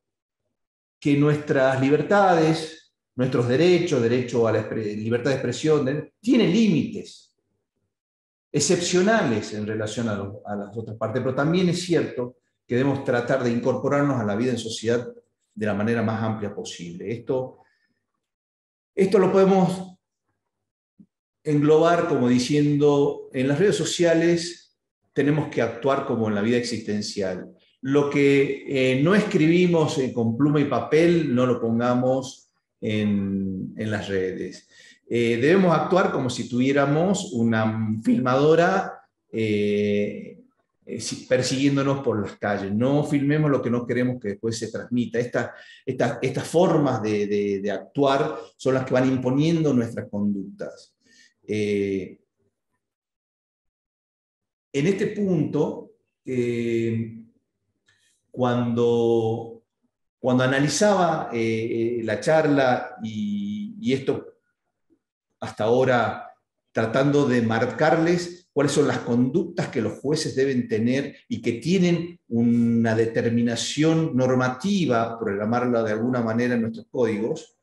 que nuestras libertades, nuestros derechos, derecho a la libertad de expresión, tienen límites excepcionales en relación a las otras partes, pero también es cierto que debemos tratar de incorporarnos a la vida en sociedad de la manera más amplia posible. Esto lo podemos englobar como diciendo, en las redes sociales tenemos que actuar como en la vida existencial. Lo que no escribimos con pluma y papel, no lo pongamos en las redes. Debemos actuar como si tuviéramos una filmadora persiguiéndonos por las calles. No filmemos lo que no queremos que después se transmita. Estas formas de actuar son las que van imponiendo nuestras conductas. En este punto, cuando analizaba la charla y esto hasta ahora tratando de marcarles cuáles son las conductas que los jueces deben tener y que tienen una determinación normativa, por llamarla de alguna manera en nuestros códigos,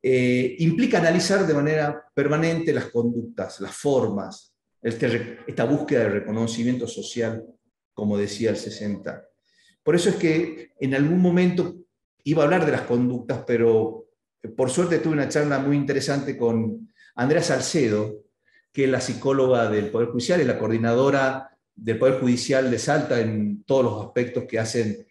implica analizar de manera permanente las conductas, las formas, esta búsqueda de reconocimiento social, como decía el 60. Por eso es que en algún momento iba a hablar de las conductas, pero por suerte tuve una charla muy interesante con Andrea Salcedo, que es la psicóloga del Poder Judicial, es la coordinadora del Poder Judicial de Salta en todos los aspectos que hacen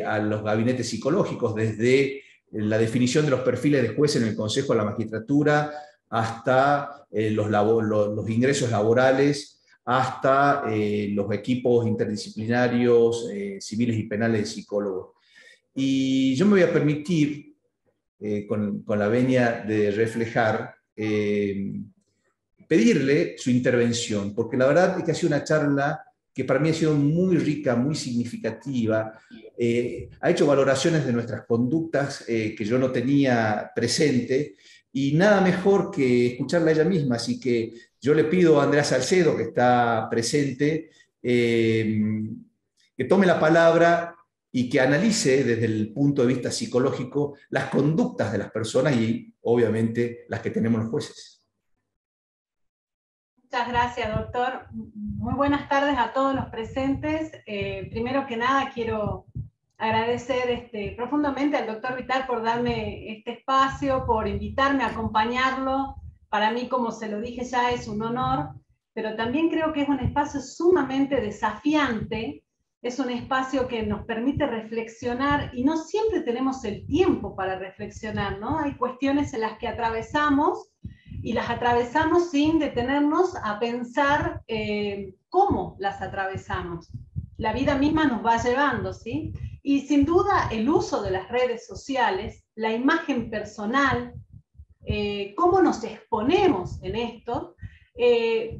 a los gabinetes psicológicos, desde la definición de los perfiles de jueces en el Consejo de la Magistratura, hasta los ingresos laborales, hasta los equipos interdisciplinarios, civiles y penales de psicólogos. Y yo me voy a permitir, con la venia de reflejar, pedirle su intervención, porque la verdad es que ha sido una charla que para mí ha sido muy rica, muy significativa. Ha hecho valoraciones de nuestras conductas que yo no tenía presente, y nada mejor que escucharla a ella misma. Así que yo le pido a Andrea Salcedo, que está presente, que tome la palabra y que analice desde el punto de vista psicológico las conductas de las personas y obviamente las que tenemos los jueces. Muchas gracias, doctor. Muy buenas tardes a todos los presentes. Primero que nada quiero agradecer profundamente al doctor Vital por darme este espacio, por invitarme a acompañarlo. Para mí, como se lo dije ya, es un honor, pero también creo que es un espacio sumamente desafiante. Es un espacio que nos permite reflexionar y no siempre tenemos el tiempo para reflexionar, ¿no? Hay cuestiones en las que atravesamos y las atravesamos sin detenernos a pensar cómo las atravesamos. La vida misma nos va llevando, ¿sí? Y sin duda el uso de las redes sociales, la imagen personal, cómo nos exponemos en esto,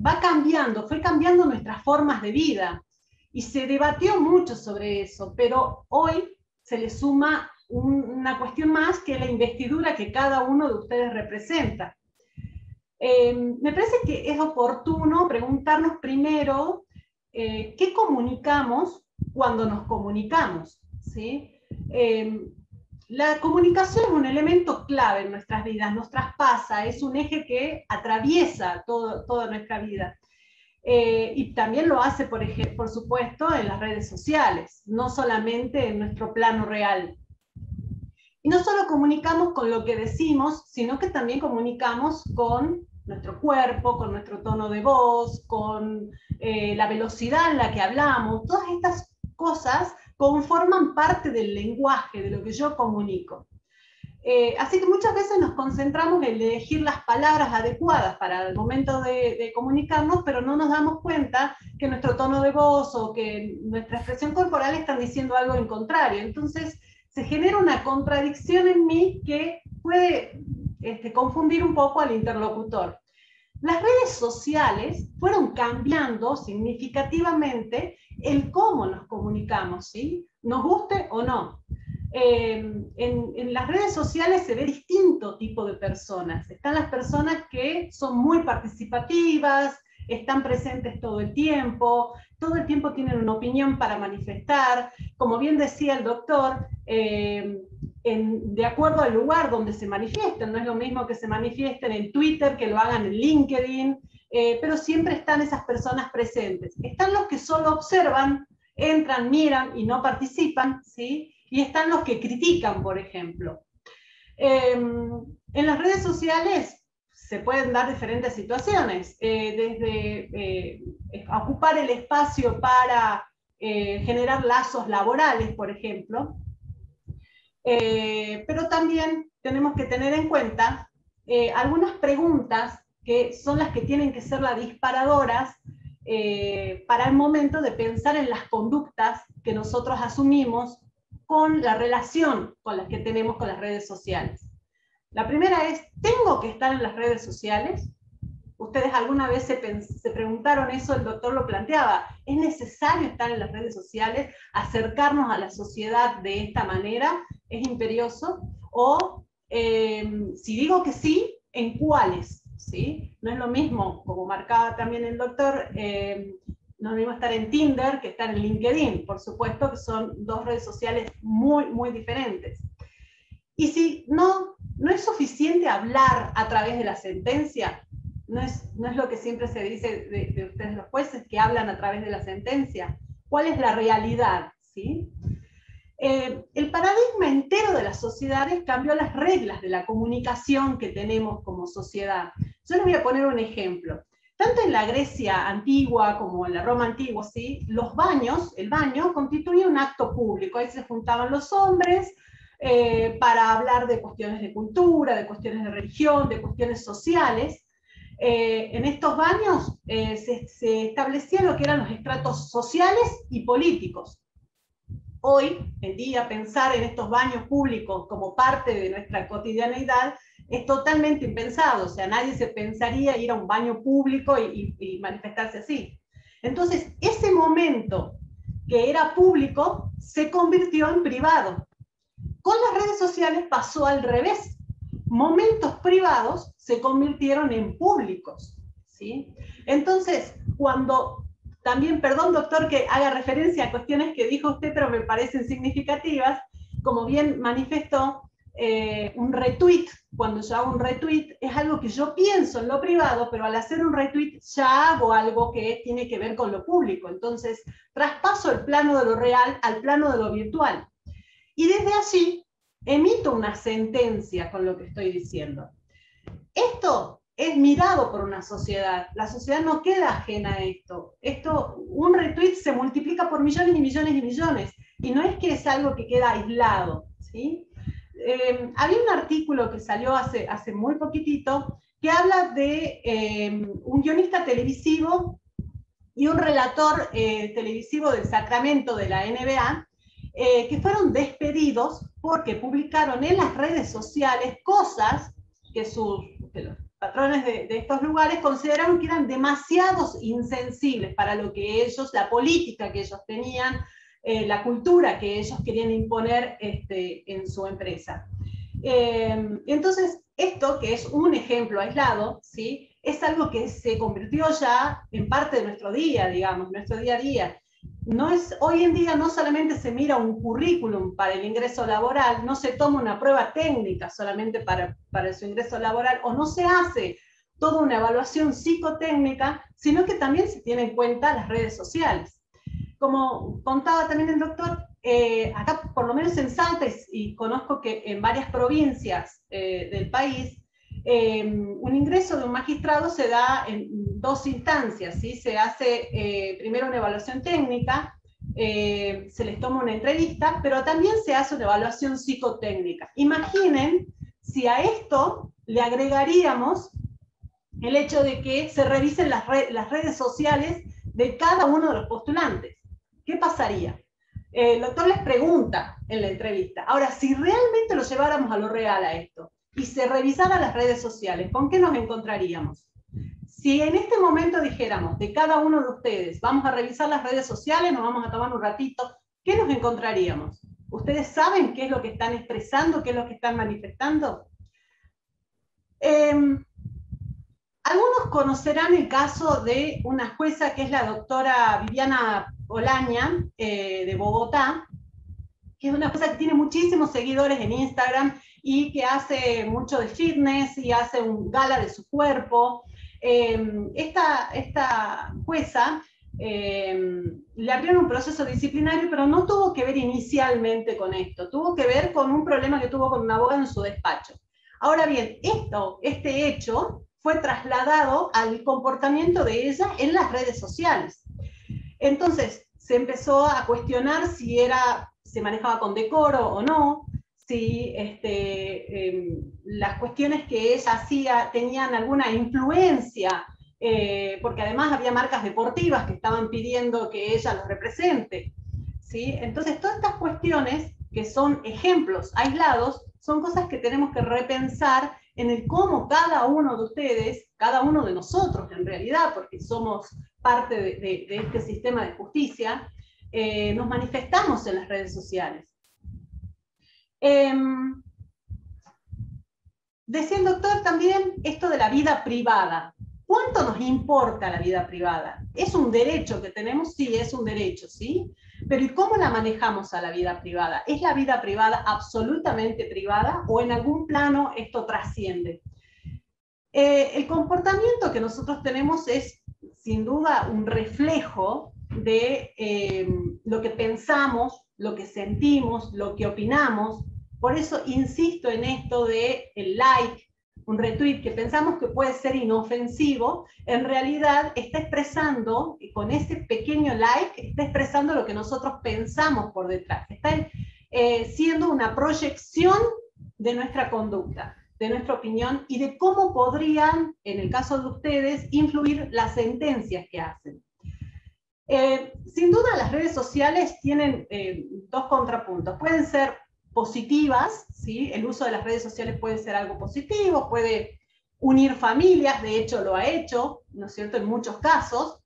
va cambiando, fue cambiando nuestras formas de vida. Y se debatió mucho sobre eso, pero hoy se le suma una cuestión más, que es la investidura que cada uno de ustedes representa. Me parece que es oportuno preguntarnos primero qué comunicamos cuando nos comunicamos, ¿sí? La comunicación es un elemento clave en nuestras vidas, nos traspasa, es un eje que atraviesa toda nuestra vida. Y también lo hace, por supuesto, en las redes sociales, no solamente en nuestro plano real. Y no solo comunicamos con lo que decimos, sino que también comunicamos con nuestro cuerpo, con nuestro tono de voz, con la velocidad en la que hablamos. Todas estas cosas conforman parte del lenguaje, de lo que yo comunico. Así que muchas veces nos concentramos en elegir las palabras adecuadas para el momento de comunicarnos, pero no nos damos cuenta que nuestro tono de voz o que nuestra expresión corporal están diciendo algo en contrario. Entonces se genera una contradicción en mí que puede confundir un poco al interlocutor. Las redes sociales fueron cambiando significativamente el cómo nos comunicamos, ¿sí? Nos guste o no. En las redes sociales se ve distinto tipo de personas. Están las personas que son muy participativas, están presentes todo el tiempo tienen una opinión para manifestar. Como bien decía el doctor, de acuerdo al lugar donde se manifiesten, no es lo mismo que se manifiesten en Twitter, que lo hagan en LinkedIn, pero siempre están esas personas presentes. Están los que solo observan, entran, miran y no participan, ¿sí? Y están los que critican, por ejemplo. En las redes sociales se pueden dar diferentes situaciones, desde ocupar el espacio para generar lazos laborales, por ejemplo, pero también tenemos que tener en cuenta algunas preguntas que son las que tienen que ser las disparadoras para el momento de pensar en las conductas que nosotros asumimos con la relación con las que tenemos con las redes sociales. La primera es, ¿tengo que estar en las redes sociales? ¿Ustedes alguna vez se preguntaron eso? El doctor lo planteaba. ¿Es necesario estar en las redes sociales? ¿Acercarnos a la sociedad de esta manera? ¿Es imperioso? O, si digo que sí, ¿en cuáles? ¿Sí? No es lo mismo, como marcaba también el doctor, no es lo mismo estar en Tinder que estar en LinkedIn. Por supuesto que son dos redes sociales muy, muy diferentes. Y si no es suficiente hablar a través de la sentencia, no es lo que siempre se dice de ustedes los jueces, que hablan a través de la sentencia. ¿Cuál es la realidad? ¿Sí? El paradigma entero de las sociedades cambió las reglas de la comunicación que tenemos como sociedad. Yo les voy a poner un ejemplo. Tanto en la Grecia antigua como en la Roma antigua, ¿sí? Los baños, el baño constituía un acto público. Ahí se juntaban los hombres para hablar de cuestiones de cultura, de cuestiones de religión, de cuestiones sociales. En estos baños se establecía lo que eran los estratos sociales y políticos. Hoy en día pensar en estos baños públicos como parte de nuestra cotidianeidad es totalmente impensado, o sea, nadie se pensaría ir a un baño público y manifestarse así. Entonces, ese momento que era público se convirtió en privado. Con las redes sociales pasó al revés. Momentos privados se convirtieron en públicos, ¿sí? Entonces, cuando también, perdón doctor que haga referencia a cuestiones que dijo usted, pero me parecen significativas, como bien manifestó, un retweet, cuando yo hago un retweet, es algo que yo pienso en lo privado, pero al hacer un retweet ya hago algo que tiene que ver con lo público. Entonces, traspaso el plano de lo real al plano de lo virtual. Y desde allí emito una sentencia con lo que estoy diciendo. Esto es mirado por una sociedad. La sociedad no queda ajena a esto. Un retweet se multiplica por millones y millones y millones. Y no es que es algo que queda aislado, ¿sí? Había un artículo que salió hace muy poquitito que habla de un guionista televisivo y un relator televisivo del Sacramento de la NBA que fueron despedidos porque publicaron en las redes sociales cosas que los patrones de estos lugares consideraron que eran demasiados insensibles para lo que ellos, la política que ellos tenían, la cultura que ellos querían imponer en su empresa. Entonces, esto, que es un ejemplo aislado, ¿sí? Es algo que se convirtió ya en parte de nuestro día, digamos, nuestro día a día. Hoy en día no solamente se mira un currículum para el ingreso laboral, no se toma una prueba técnica solamente para su ingreso laboral, o no se hace toda una evaluación psicotécnica, sino que también se tiene en cuenta las redes sociales. Como contaba también el doctor, acá por lo menos en Salta, y conozco que en varias provincias del país, un ingreso de un magistrado se da en dos instancias, ¿sí? Se hace primero una evaluación técnica, se les toma una entrevista, pero también se hace una evaluación psicotécnica. Imaginen si a esto le agregaríamos el hecho de que se revisen las redes sociales de cada uno de los postulantes. ¿Qué pasaría? El doctor les pregunta en la entrevista. Ahora, si realmente lo lleváramos a lo real a esto, y se revisaran las redes sociales, ¿con qué nos encontraríamos? Si en este momento dijéramos de cada uno de ustedes, vamos a revisar las redes sociales, nos vamos a tomar un ratito, ¿qué nos encontraríamos? ¿Ustedes saben qué es lo que están expresando, qué es lo que están manifestando? Algunos conocerán el caso de una jueza que es la doctora Viviana Olaña, de Bogotá, que es una jueza que tiene muchísimos seguidores en Instagram y que hace mucho de fitness y hace un gala de su cuerpo. Esta jueza le abrieron un proceso disciplinario, pero no tuvo que ver inicialmente con esto, tuvo que ver con un problema que tuvo con un abogado en su despacho. Ahora bien, este hecho fue trasladado al comportamiento de ella en las redes sociales. Entonces, se empezó a cuestionar si se manejaba con decoro o no, si las cuestiones que ella hacía tenían alguna influencia, porque además había marcas deportivas que estaban pidiendo que ella los represente, ¿sí? Entonces, todas estas cuestiones, que son ejemplos aislados, son cosas que tenemos que repensar en el cómo cada uno de ustedes, cada uno de nosotros en realidad, porque somos parte de este sistema de justicia, nos manifestamos en las redes sociales. Decía el doctor también esto de la vida privada. ¿Cuánto nos importa la vida privada? ¿Es un derecho que tenemos? Sí, es un derecho, ¿sí? Pero ¿y cómo la manejamos a la vida privada? ¿Es la vida privada absolutamente privada o en algún plano esto trasciende? El comportamiento que nosotros tenemos es, sin duda, un reflejo de lo que pensamos, lo que sentimos, lo que opinamos. Por eso insisto en esto de el like, un retweet que pensamos que puede ser inofensivo, en realidad está expresando, con ese pequeño like, está expresando lo que nosotros pensamos por detrás. Está siendo una proyección de nuestra conducta, de nuestra opinión y de cómo podrían, en el caso de ustedes, influir las sentencias que hacen. Sin duda las redes sociales tienen dos contrapuntos. Pueden ser positivas, ¿sí? El uso de las redes sociales puede ser algo positivo, puede unir familias, de hecho lo ha hecho, ¿no es cierto?, en muchos casos.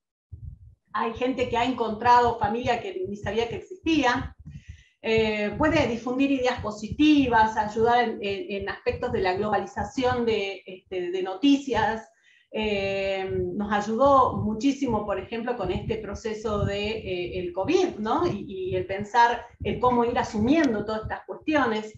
Hay gente que ha encontrado familia que ni sabía que existía. Puede difundir ideas positivas, ayudar en aspectos de la globalización de noticias. Nos ayudó muchísimo, por ejemplo, con este proceso del COVID, ¿no? Y el pensar en cómo ir asumiendo todas estas cuestiones.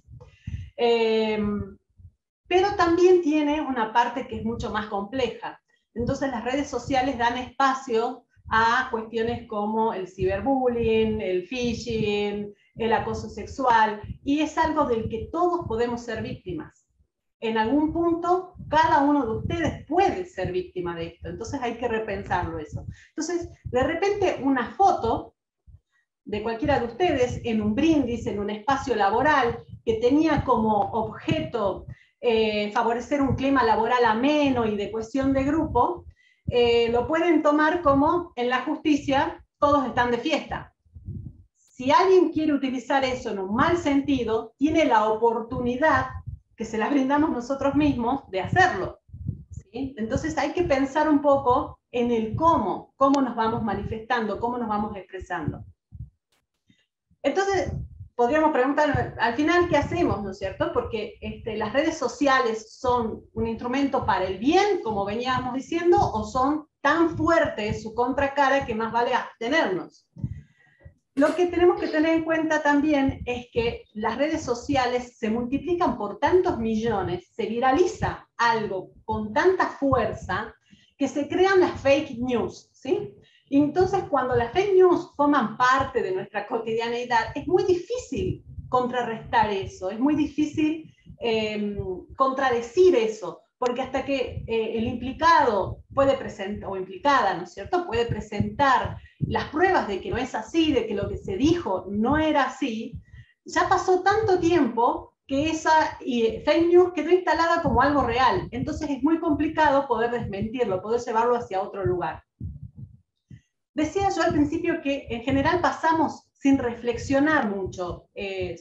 Pero también tiene una parte que es mucho más compleja. Entonces las redes sociales dan espacio a cuestiones como el ciberbullying, el phishing, el acoso sexual, y es algo del que todos podemos ser víctimas. En algún punto, cada uno de ustedes puede ser víctima de esto, entonces hay que repensarlo eso. Entonces, de repente, una foto de cualquiera de ustedes en un brindis, en un espacio laboral, que tenía como objeto favorecer un clima laboral ameno y de cohesión de grupo, lo pueden tomar como, en la justicia, todos están de fiesta. Si alguien quiere utilizar eso en un mal sentido, tiene la oportunidad, que se la brindamos nosotros mismos, de hacerlo, ¿sí? Entonces hay que pensar un poco en el cómo nos vamos manifestando, cómo nos vamos expresando. Entonces, podríamos preguntar, al final, ¿qué hacemos, no es cierto? Porque las redes sociales son un instrumento para el bien, como veníamos diciendo, o son tan fuertes su contracara que más vale abstenernos. Lo que tenemos que tener en cuenta también es que las redes sociales se multiplican por tantos millones, se viraliza algo con tanta fuerza, que se crean las fake news, ¿sí? Y entonces, cuando las fake news forman parte de nuestra cotidianeidad, es muy difícil contrarrestar eso, es muy difícil contradecir eso, porque hasta que el implicado puede presentar, o implicada, ¿no es cierto?, puede presentar las pruebas de que no es así, de que lo que se dijo no era así, ya pasó tanto tiempo que esa fake news quedó instalada como algo real. Entonces es muy complicado poder desmentirlo, poder llevarlo hacia otro lugar. Decía yo al principio que en general pasamos sin reflexionar mucho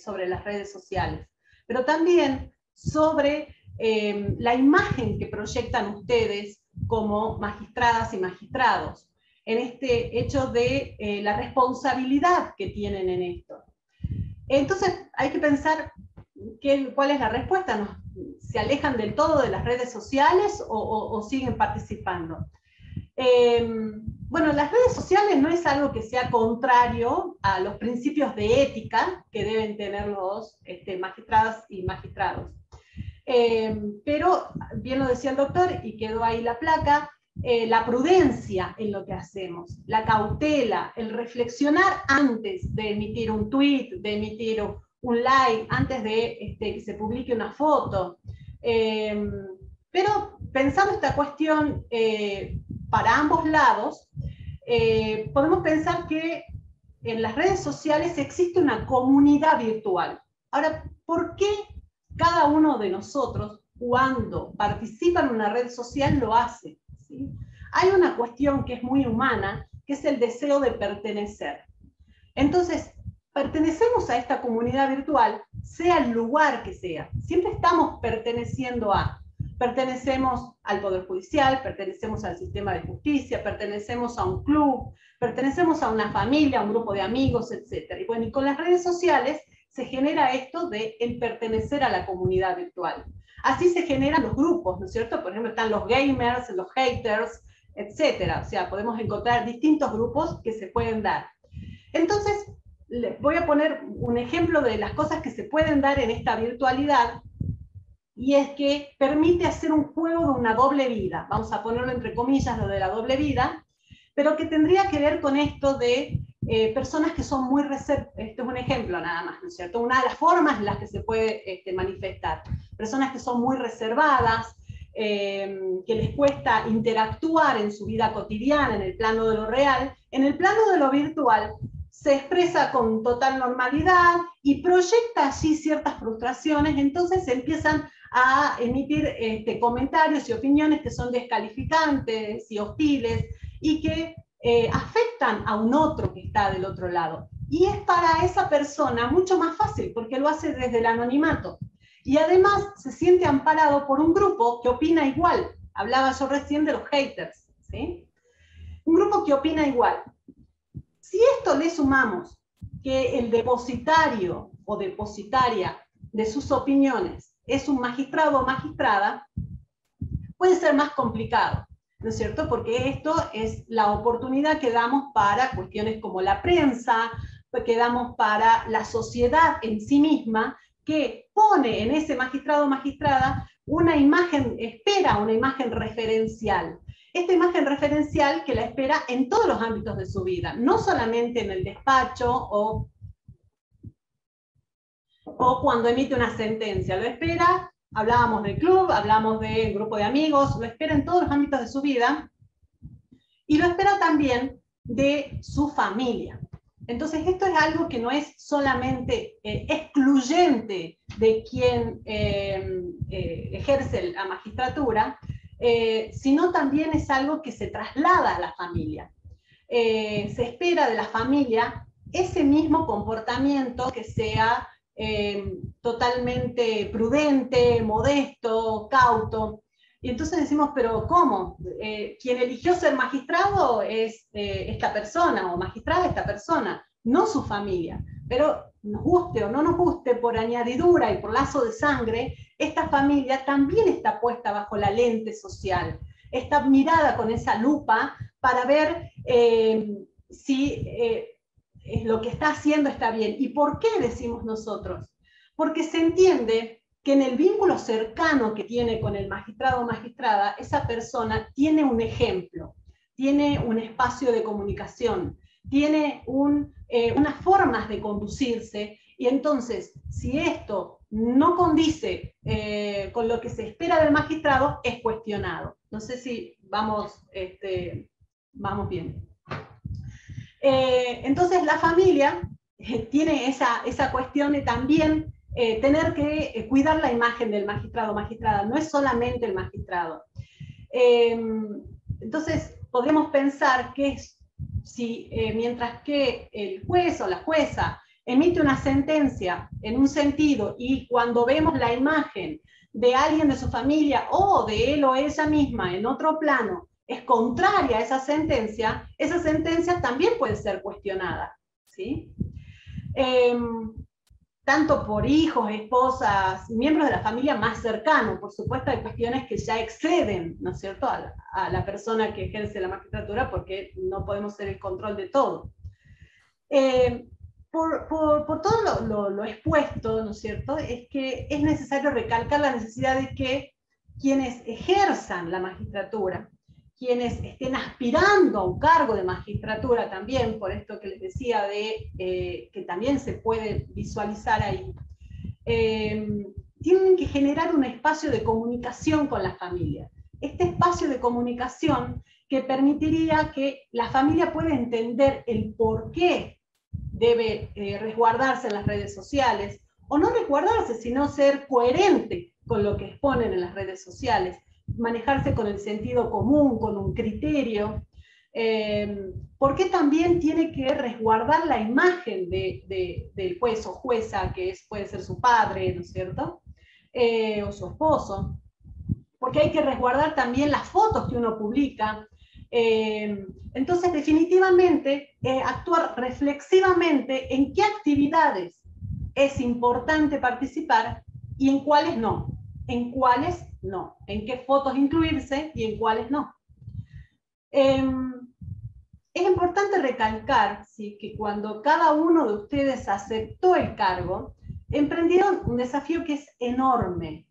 sobre las redes sociales, pero también sobre la imagen que proyectan ustedes como magistradas y magistrados, en este hecho de la responsabilidad que tienen en esto. Entonces hay que pensar cuál es la respuesta. ¿Se alejan del todo de las redes sociales o siguen participando? Bueno, las redes sociales no es algo que sea contrario a los principios de ética que deben tener los magistradas y magistrados. Pero, bien lo decía el doctor, y quedó ahí la placa, la prudencia en lo que hacemos, la cautela, el reflexionar antes de emitir un tweet, de emitir un like, antes de que se publique una foto. Pero pensando esta cuestión para ambos lados, podemos pensar que en las redes sociales existe una comunidad virtual. Ahora, ¿por qué cada uno de nosotros, cuando participa en una red social, lo hace? ¿Sí? Hay una cuestión que es muy humana, que es el deseo de pertenecer. Entonces, pertenecemos a esta comunidad virtual, sea el lugar que sea. Siempre estamos perteneciendo a. Pertenecemos al Poder Judicial, pertenecemos al sistema de justicia, pertenecemos a un club, pertenecemos a una familia, a un grupo de amigos, etc. Y bueno, y con las redes sociales se genera esto de el pertenecer a la comunidad virtual. Así se generan los grupos, ¿no es cierto? Por ejemplo, están los gamers, los haters, etc. O sea, podemos encontrar distintos grupos que se pueden dar. Entonces, les voy a poner un ejemplo de las cosas que se pueden dar en esta virtualidad, y es que permite hacer un juego de una doble vida. Vamos a ponerlo entre comillas, lo de la doble vida, pero que tendría que ver con esto de personas que son muy reservadas. Esto es un ejemplo nada más, ¿no es cierto? Una de las formas en las que se puede manifestar. Personas que son muy reservadas, que les cuesta interactuar en su vida cotidiana, en el plano de lo real, en el plano de lo virtual se expresa con total normalidad y proyecta allí ciertas frustraciones, entonces empiezan a emitir comentarios y opiniones que son descalificantes y hostiles y que afectan a un otro que está del otro lado. Y es para esa persona mucho más fácil, porque lo hace desde el anonimato. Y además se siente amparado por un grupo que opina igual. Hablaba yo recién de los haters, ¿sí? Un grupo que opina igual. Si esto le sumamos que el depositario o depositaria de sus opiniones es un magistrado o magistrada, puede ser más complicado, ¿no es cierto? Porque esto es la oportunidad que damos para cuestiones como la prensa, que damos para la sociedad en sí misma, que pone en ese magistrado o magistrada una imagen, espera una imagen referencial. Esta imagen referencial que la espera en todos los ámbitos de su vida, no solamente en el despacho o cuando emite una sentencia, lo espera, hablábamos del club, hablamos del grupo de amigos, lo espera en todos los ámbitos de su vida y lo espera también de su familia. Entonces esto es algo que no es solamente excluyente de quien ejerce la magistratura, sino también es algo que se traslada a la familia. Se espera de la familia ese mismo comportamiento que sea totalmente prudente, modesto, cauto. Y entonces decimos, pero ¿cómo? Quien eligió ser magistrado es esta persona, o magistrada esta persona, no su familia. Pero nos guste o no nos guste, por añadidura y por lazo de sangre, esta familia también está puesta bajo la lente social. Está mirada con esa lupa para ver si lo que está haciendo está bien. ¿Y por qué decimos nosotros? Porque se entiende que en el vínculo cercano que tiene con el magistrado o magistrada, esa persona tiene un ejemplo, tiene un espacio de comunicación, tiene unas formas de conducirse, y entonces, si esto no condice con lo que se espera del magistrado, es cuestionado. No sé si vamos bien. Entonces la familia tiene esa cuestión de también tener que cuidar la imagen del magistrado o magistrada, no es solamente el magistrado. Entonces podemos pensar que si mientras que el juez o la jueza emite una sentencia en un sentido y cuando vemos la imagen de alguien de su familia o de él o ella misma en otro plano es contraria a esa sentencia también puede ser cuestionada, ¿sí? Tanto por hijos, esposas, miembros de la familia más cercanos. Por supuesto hay cuestiones que ya exceden, ¿no es cierto?, a la persona que ejerce la magistratura, porque no podemos hacer el control de todo. Por todo lo expuesto, ¿no es cierto?, es que es necesario recalcar la necesidad de que quienes ejerzan la magistratura, quienes estén aspirando a un cargo de magistratura también, por esto que les decía de que también se puede visualizar ahí, tienen que generar un espacio de comunicación con la familia. Este espacio de comunicación que permitiría que la familia pueda entender el por qué debe resguardarse en las redes sociales, o no resguardarse, sino ser coherente con lo que exponen en las redes sociales, manejarse con el sentido común, con un criterio, porque también tiene que resguardar la imagen del juez o jueza, que puede ser su padre, ¿no es cierto?, o su esposo, porque hay que resguardar también las fotos que uno publica. Entonces, definitivamente, actuar reflexivamente en qué actividades es importante participar y en cuáles no. En cuáles no, en qué fotos incluirse y en cuáles no. Es importante recalcar, ¿sí?, que cuando cada uno de ustedes aceptó el cargo, emprendieron un desafío que es enorme,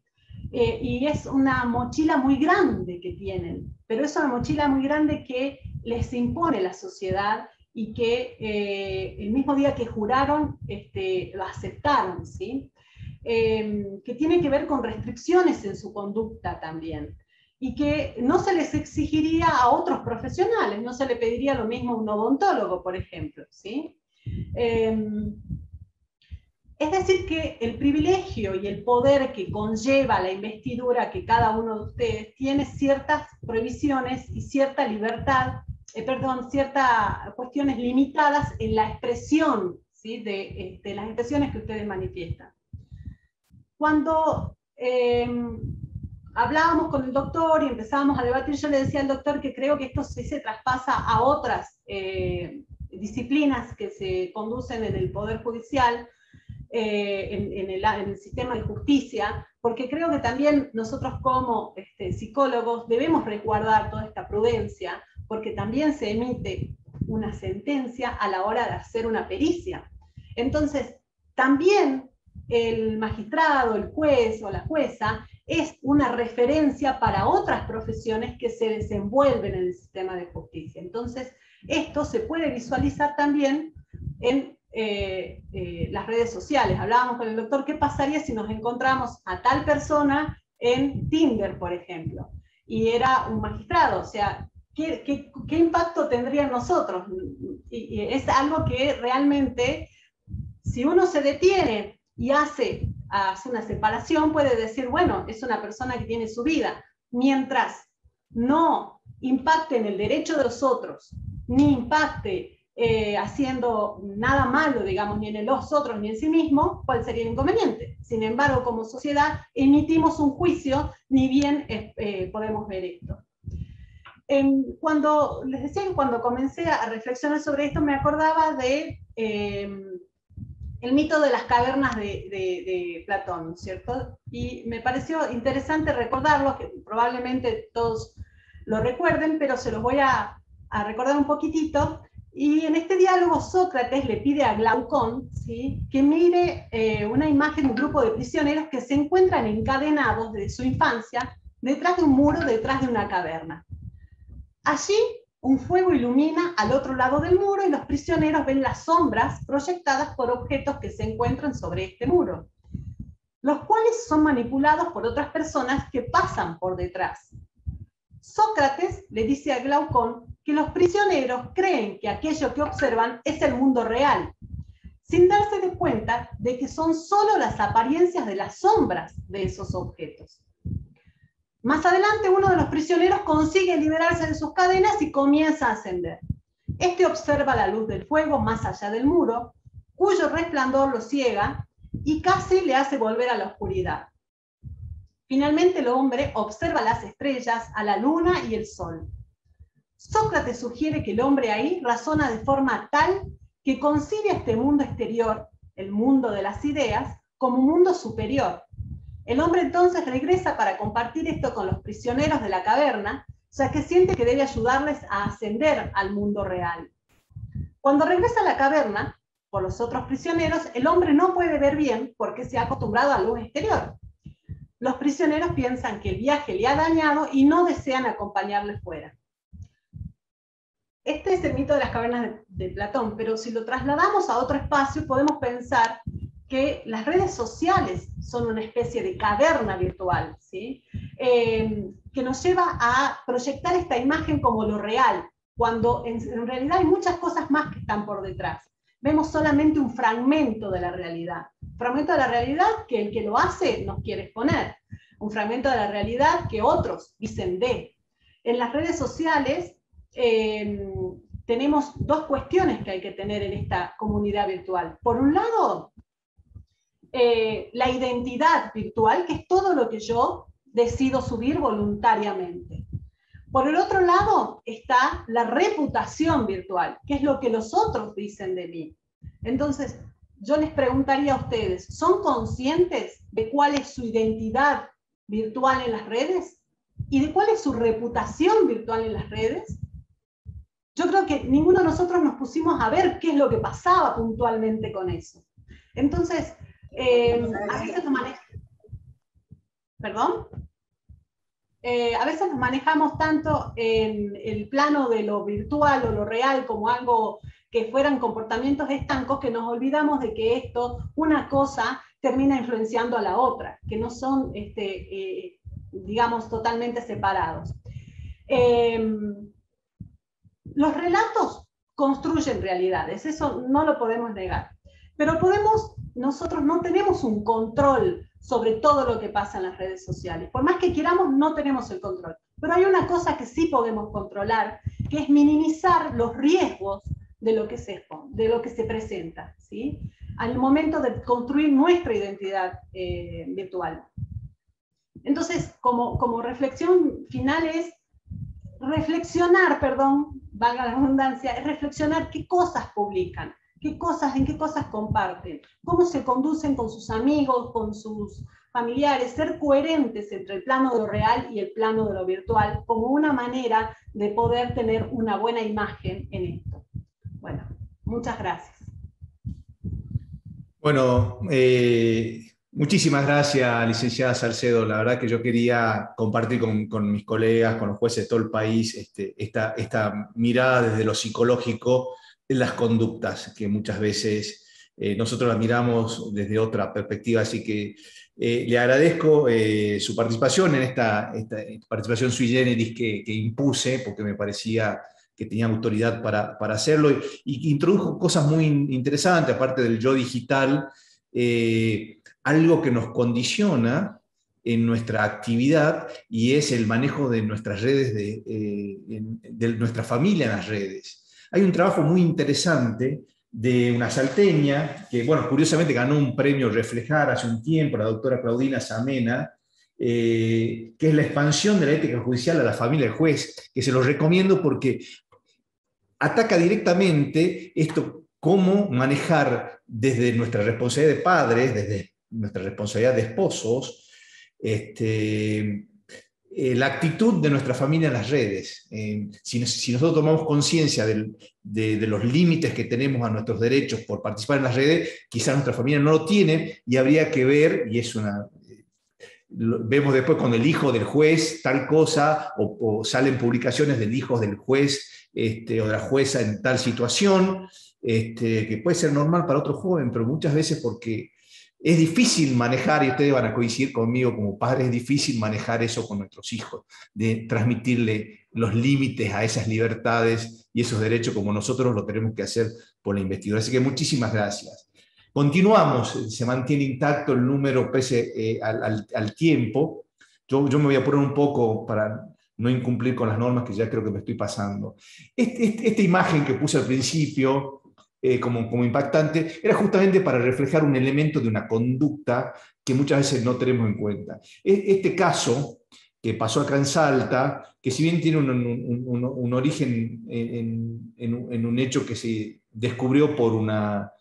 y es una mochila muy grande que tienen, pero es una mochila muy grande que les impone la sociedad y que el mismo día que juraron lo aceptaron, ¿sí? Que tiene que ver con restricciones en su conducta también. y que no se les exigiría a otros profesionales, no se le pediría lo mismo a un odontólogo, por ejemplo, ¿sí? Es decir, que el privilegio y el poder que conlleva la investidura que cada uno de ustedes tiene ciertas prohibiciones y cierta libertad, ciertas cuestiones limitadas en la expresión, ¿sí? de las expresiones que ustedes manifiestan. Cuando hablábamos con el doctor y empezábamos a debatir, yo le decía al doctor que creo que esto se traspasa a otras disciplinas que se conducen en el Poder Judicial, en el sistema de justicia, porque creo que también nosotros como psicólogos debemos resguardar toda esta prudencia, porque también se emite una sentencia a la hora de hacer una pericia. Entonces, también el magistrado, el juez o la jueza es una referencia para otras profesiones que se desenvuelven en el sistema de justicia. Entonces, esto se puede visualizar también en las redes sociales. Hablábamos con el doctor, ¿qué pasaría si nos encontramos a tal persona en Tinder, por ejemplo? Y era un magistrado, o sea, ¿qué impacto tendría en nosotros? Y es algo que realmente, si uno se detiene y hace una separación, puede decir, bueno, es una persona que tiene su vida, mientras no impacte en el derecho de los otros, ni impacte haciendo nada malo, digamos, ni en los otros ni en sí mismo, ¿cuál sería el inconveniente? Sin embargo, como sociedad emitimos un juicio, ni bien podemos ver esto. Cuando les decía que cuando comencé a reflexionar sobre esto, me acordaba de el mito de las cavernas de Platón, ¿cierto? Y me pareció interesante recordarlo, que probablemente todos lo recuerden, pero se los voy a recordar un poquitito. Y en este diálogo Sócrates le pide a Glaucón, ¿sí?, que mire una imagen de un grupo de prisioneros que se encuentran encadenados desde su infancia detrás de un muro, detrás de una caverna. Allí un fuego ilumina al otro lado del muro y los prisioneros ven las sombras proyectadas por objetos que se encuentran sobre este muro, los cuales son manipulados por otras personas que pasan por detrás. Sócrates le dice a Glaucón que los prisioneros creen que aquello que observan es el mundo real, sin darse de cuenta de que son solo las apariencias de las sombras de esos objetos. Más adelante, uno de los prisioneros consigue liberarse de sus cadenas y comienza a ascender. Este observa la luz del fuego más allá del muro, cuyo resplandor lo ciega y casi le hace volver a la oscuridad. Finalmente el hombre observa las estrellas, a la luna y el sol. Sócrates sugiere que el hombre ahí razona de forma tal que concibe este mundo exterior, el mundo de las ideas, como un mundo superior. El hombre entonces regresa para compartir esto con los prisioneros de la caverna, ya que siente que debe ayudarles a ascender al mundo real. Cuando regresa a la caverna, por los otros prisioneros, el hombre no puede ver bien porque se ha acostumbrado a la luz exterior. Los prisioneros piensan que el viaje le ha dañado y no desean acompañarle fuera. Este es el mito de las cavernas de Platón, pero si lo trasladamos a otro espacio, podemos pensar que las redes sociales son una especie de caverna virtual, ¿sí? Que nos lleva a proyectar esta imagen como lo real, cuando en realidad hay muchas cosas más que están por detrás. Vemos solamente un fragmento de la realidad. Un fragmento de la realidad que el que lo hace nos quiere exponer. Un fragmento de la realidad que otros dicen de. En las redes sociales tenemos dos cuestiones que hay que tener en esta comunidad virtual. Por un lado, la identidad virtual, que es todo lo que yo decido subir voluntariamente. Por el otro lado está la reputación virtual, que es lo que los otros dicen de mí. Entonces, yo les preguntaría a ustedes, ¿son conscientes de cuál es su identidad virtual en las redes? ¿Y de cuál es su reputación virtual en las redes? Yo creo que ninguno de nosotros nos pusimos a ver qué es lo que pasaba puntualmente con eso. Entonces, a veces nos manejamos... ¿Perdón? A veces nos manejamos tanto en el plano de lo virtual o lo real como algo que fueran comportamientos estancos que nos olvidamos de que una cosa termina influenciando a la otra, que no son digamos, totalmente separados. Los relatos construyen realidades, eso no lo podemos negar, pero nosotros no tenemos un control sobre todo lo que pasa en las redes sociales. Por más que queramos, no tenemos el control. Pero hay una cosa que sí podemos controlar, que es minimizar los riesgos de lo que se expone, de lo que se presenta, ¿sí? Al momento de construir nuestra identidad virtual. Entonces, como reflexión final es reflexionar, perdón, valga la redundancia, es reflexionar qué cosas publican, en qué cosas comparten, cómo se conducen con sus amigos, con sus familiares, ser coherentes entre el plano de lo real y el plano de lo virtual, como una manera de poder tener una buena imagen en esto. Bueno, muchas gracias. Bueno, muchísimas gracias, licenciada Salcedo. La verdad que yo quería compartir con mis colegas, con los jueces de todo el país, esta mirada desde lo psicológico en las conductas, que muchas veces nosotros las miramos desde otra perspectiva. Así que le agradezco su participación en esta participación sui generis que impuse, porque me parecía que tenía autoridad para hacerlo, y introdujo cosas muy interesantes, aparte del yo digital, algo que nos condiciona en nuestra actividad, y es el manejo de nuestras redes, de nuestra familia en las redes. Hay un trabajo muy interesante de una salteña, que, bueno, curiosamente ganó un premio Reflejar hace un tiempo, la doctora Claudina Samena, que es la expansión de la ética judicial a la familia del juez, que se los recomiendo porque ataca directamente esto, cómo manejar desde nuestra responsabilidad de padres, desde nuestra responsabilidad de esposos, la actitud de nuestra familia en las redes. Si nosotros tomamos conciencia de los límites que tenemos a nuestros derechos por participar en las redes, quizás nuestra familia no lo tiene, y habría que ver, y es una... Vemos después con el hijo del juez tal cosa, o salen publicaciones del hijo del juez o de la jueza en tal situación, que puede ser normal para otro joven, pero muchas veces porque es difícil manejar, y ustedes van a coincidir conmigo como padres, es difícil manejar eso con nuestros hijos, de transmitirle los límites a esas libertades y esos derechos como nosotros lo tenemos que hacer por la investigación. Así que muchísimas gracias. Continuamos, se mantiene intacto el número pese al tiempo. Yo me voy a poner un poco para no incumplir con las normas, que ya creo que me estoy pasando. Esta imagen que puse al principio, como impactante, era justamente para reflejar un elemento de una conducta que muchas veces no tenemos en cuenta. Este caso, que pasó acá en Salta, que si bien tiene un origen en un hecho que se descubrió por una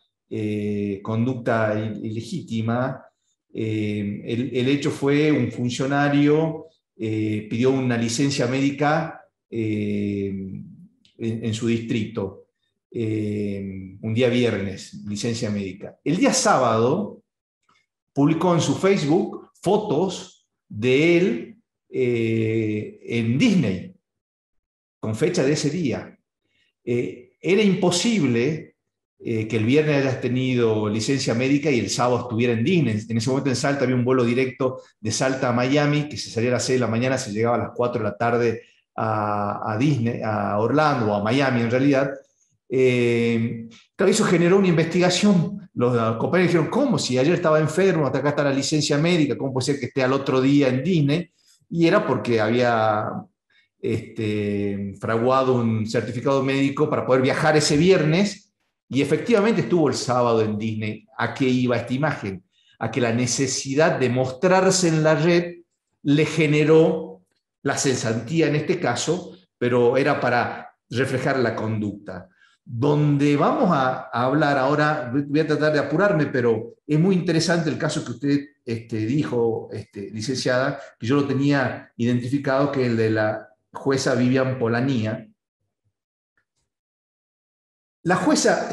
conducta ilegítima, el hecho fue un funcionario pidió una licencia médica en su distrito, un día viernes, licencia médica. El día sábado publicó en su Facebook fotos de él en Disney, con fecha de ese día. Era imposible que el viernes hayas tenido licencia médica y el sábado estuviera en Disney. En ese momento en Salta había un vuelo directo de Salta a Miami, que se salía a las 6 de la mañana, se llegaba a las 4 de la tarde a Disney, a Orlando, o a Miami en realidad. Claro, eso generó una investigación. Los compañeros dijeron, ¿cómo? Si ayer estaba enfermo, hasta acá está la licencia médica, ¿cómo puede ser que esté al otro día en Disney? Y era porque había fraguado un certificado médico para poder viajar ese viernes, y efectivamente estuvo el sábado en Disney. ¿A qué iba esta imagen? A que la necesidad de mostrarse en la red le generó la cesantía en este caso, pero era para reflejar la conducta. Donde vamos a hablar ahora, voy a tratar de apurarme, pero es muy interesante el caso que usted dijo, licenciada, que yo lo tenía identificado, que es el de la jueza Vivian Polanía. La jueza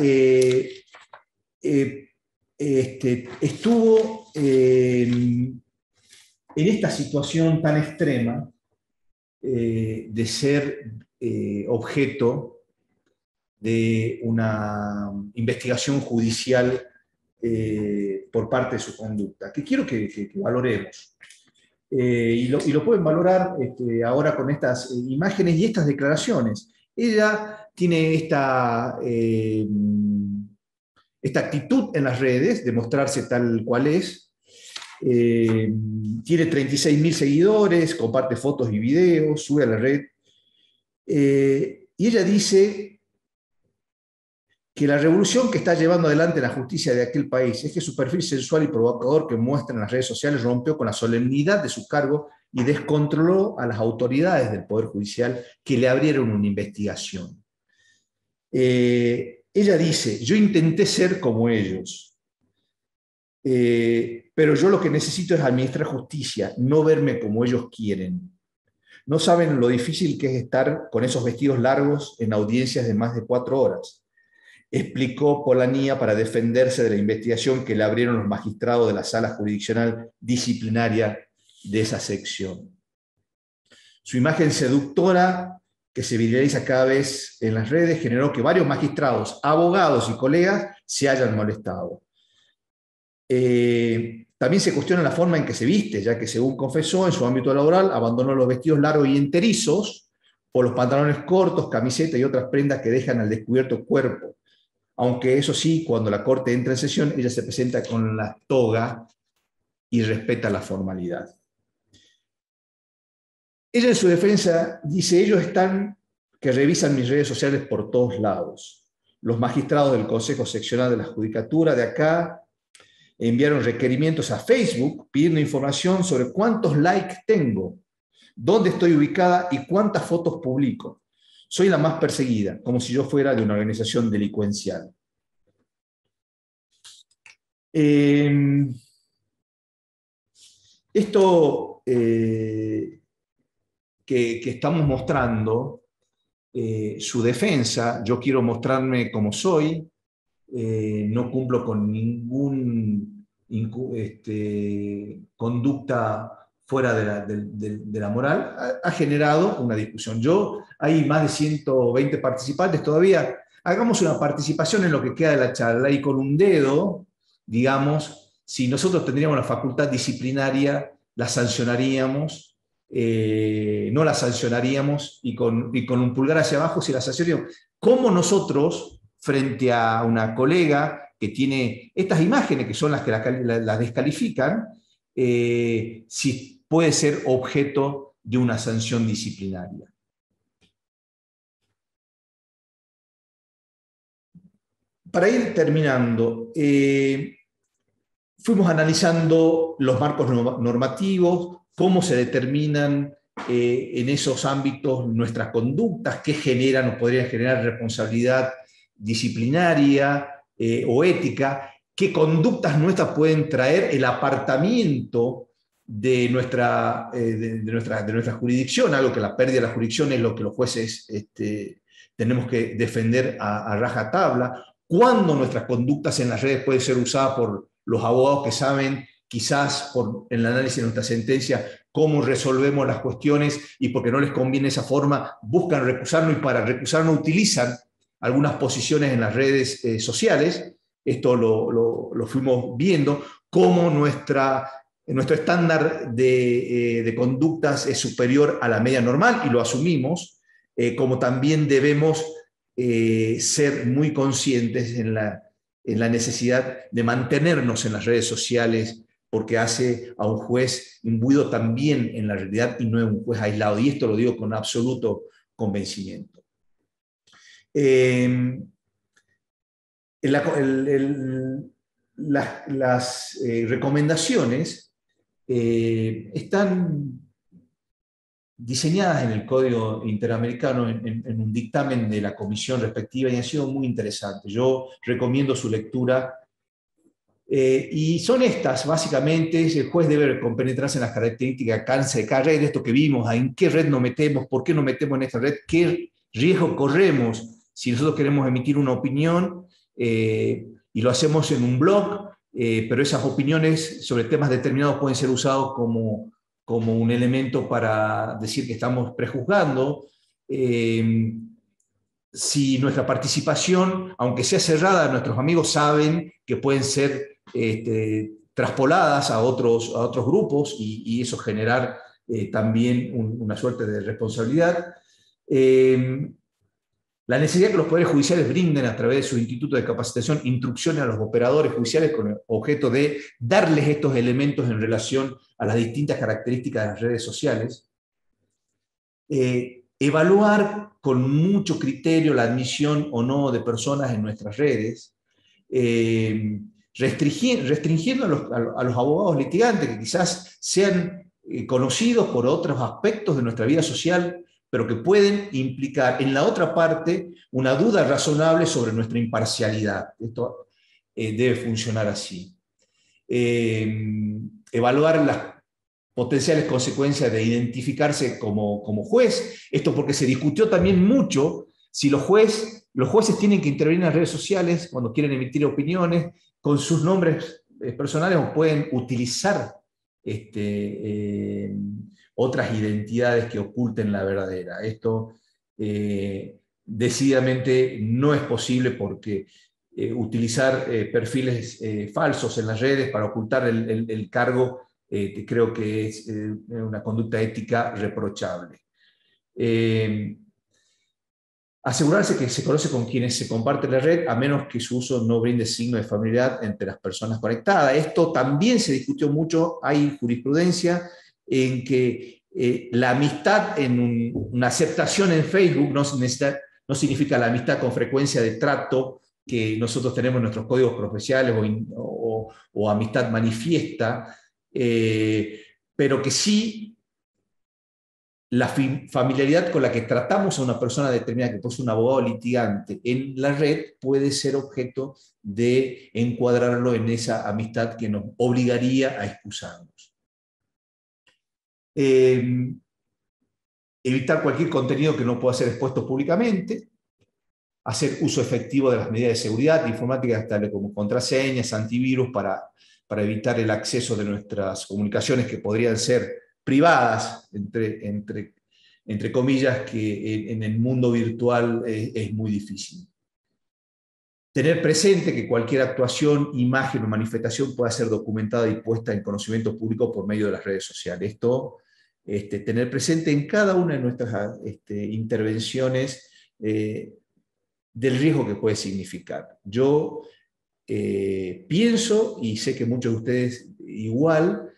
estuvo en esta situación tan extrema de ser objeto de una investigación judicial por parte de su conducta, que quiero que valoremos. y lo pueden valorar ahora con estas imágenes y estas declaraciones. Ella tiene esta actitud en las redes de mostrarse tal cual es. Tiene 36.000 seguidores, comparte fotos y videos, sube a la red. Y ella dice que la revolución que está llevando adelante la justicia de aquel país es que su perfil sensual y provocador que muestra en las redes sociales rompió con la solemnidad de su cargo y descontroló a las autoridades del Poder Judicial que le abrieron una investigación. Ella dice, yo intenté ser como ellos, pero yo lo que necesito es administrar justicia, no verme como ellos quieren. No saben lo difícil que es estar con esos vestidos largos en audiencias de más de 4 horas, explicó Polanía para defenderse de la investigación que le abrieron los magistrados de la Sala Jurisdiccional Disciplinaria de esa sección. Su imagen seductora, que se viraliza cada vez en las redes, generó que varios magistrados, abogados y colegas se hayan molestado. También se cuestiona la forma en que se viste, ya que según confesó, en su ámbito laboral abandonó los vestidos largos y enterizos por los pantalones cortos, camiseta y otras prendas que dejan al descubierto cuerpo. Aunque eso sí, cuando la corte entra en sesión, ella se presenta con la toga y respeta la formalidad. Ella en su defensa dice, ellos están que revisan mis redes sociales por todos lados. Los magistrados del Consejo Seccional de la Judicatura de acá enviaron requerimientos a Facebook pidiendo información sobre cuántos likes tengo, dónde estoy ubicada y cuántas fotos publico. Soy la más perseguida, como si yo fuera de una organización delincuencial. Esto que estamos mostrando, su defensa, yo quiero mostrarme como soy, no cumplo con ningún conducta fuera de la moral, ha generado una discusión. Hay más de 120 participantes todavía. Hagamos una participación en lo que queda de la charla y con un dedo, digamos, si nosotros tendríamos la facultad disciplinaria, la sancionaríamos, no la sancionaríamos y con un pulgar hacia abajo si la sancionaríamos. ¿Cómo nosotros, frente a una colega que tiene estas imágenes que son las que la descalifican, si puede ser objeto de una sanción disciplinaria? Para ir terminando, fuimos analizando los marcos normativos, cómo se determinan en esos ámbitos nuestras conductas, qué generan o podrían generar responsabilidad disciplinaria o ética, qué conductas nuestras pueden traer el apartamiento de nuestra jurisdicción, algo que la pérdida de la jurisdicción es lo que los jueces tenemos que defender a rajatabla, cuándo nuestras conductas en las redes pueden ser usadas por los abogados que saben, quizás en el análisis de nuestra sentencia, cómo resolvemos las cuestiones y porque no les conviene esa forma, buscan recusarnos y para recusarnos utilizan algunas posiciones en las redes sociales. Esto lo fuimos viendo, cómo nuestro estándar de conductas es superior a la media normal y lo asumimos, como también debemos ser muy conscientes en la necesidad de mantenernos en las redes sociales, porque hace a un juez imbuido también en la realidad y no es un juez aislado. Y esto lo digo con absoluto convencimiento. Las recomendaciones están diseñadas en el Código Interamericano en un dictamen de la comisión respectiva y han sido muy interesantes. Yo recomiendo su lectura. Y son estas, básicamente, el juez debe compenetrarse en las características de alcance de cada red, esto que vimos, en qué red nos metemos, por qué nos metemos en esta red, qué riesgo corremos si nosotros queremos emitir una opinión, y lo hacemos en un blog, pero esas opiniones sobre temas determinados pueden ser usados como un elemento para decir que estamos prejuzgando. Si nuestra participación, aunque sea cerrada, nuestros amigos saben que pueden ser traspoladas a otros grupos y eso generar también una suerte de responsabilidad. La necesidad que los poderes judiciales brinden a través de su instituto de capacitación instrucciones a los operadores judiciales con el objeto de darles estos elementos en relación a las distintas características de las redes sociales. Evaluar con mucho criterio la admisión o no de personas en nuestras redes, restringiendo a los abogados litigantes que quizás sean conocidos por otros aspectos de nuestra vida social, pero que pueden implicar en la otra parte una duda razonable sobre nuestra imparcialidad. Esto debe funcionar así. Evaluar las potenciales consecuencias de identificarse como juez, esto porque se discutió también mucho si los jueces tienen que intervenir en las redes sociales cuando quieren emitir opiniones con sus nombres personales o pueden utilizar otras identidades que oculten la verdadera. Esto decididamente no es posible porque utilizar perfiles falsos en las redes para ocultar el cargo creo que es una conducta ética reprochable. Asegurarse que se conoce con quienes se comparte la red, a menos que su uso no brinde signo de familiaridad entre las personas conectadas. Esto también se discutió mucho, hay jurisprudencia en que la amistad en una aceptación en Facebook no significa la amistad con frecuencia de trato que nosotros tenemos en nuestros códigos profesionales o amistad manifiesta, pero que sí la familiaridad con la que tratamos a una persona determinada que posee un abogado litigante en la red puede ser objeto de encuadrarlo en esa amistad que nos obligaría a excusarnos. Evitar cualquier contenido que no pueda ser expuesto públicamente, hacer uso efectivo de las medidas de seguridad informática, tales como contraseñas, antivirus, para evitar el acceso de nuestras comunicaciones que podrían ser privadas, entre comillas, que en el mundo virtual es muy difícil. Tener presente que cualquier actuación, imagen o manifestación pueda ser documentada y puesta en conocimiento público por medio de las redes sociales. Esto, tener presente en cada una de nuestras intervenciones del riesgo que puede significar. Yo pienso, y sé que muchos de ustedes igual,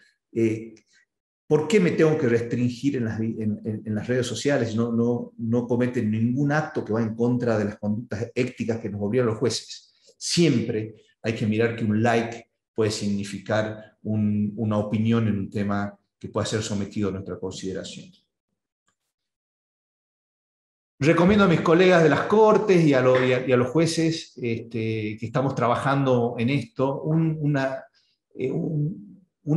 ¿por qué me tengo que restringir en las redes sociales? No cometen ningún acto que va en contra de las conductas éticas que nos obligan los jueces. Siempre hay que mirar que un like puede significar una opinión en un tema que pueda ser sometido a nuestra consideración. Recomiendo a mis colegas de las cortes y a los jueces que estamos trabajando en esto una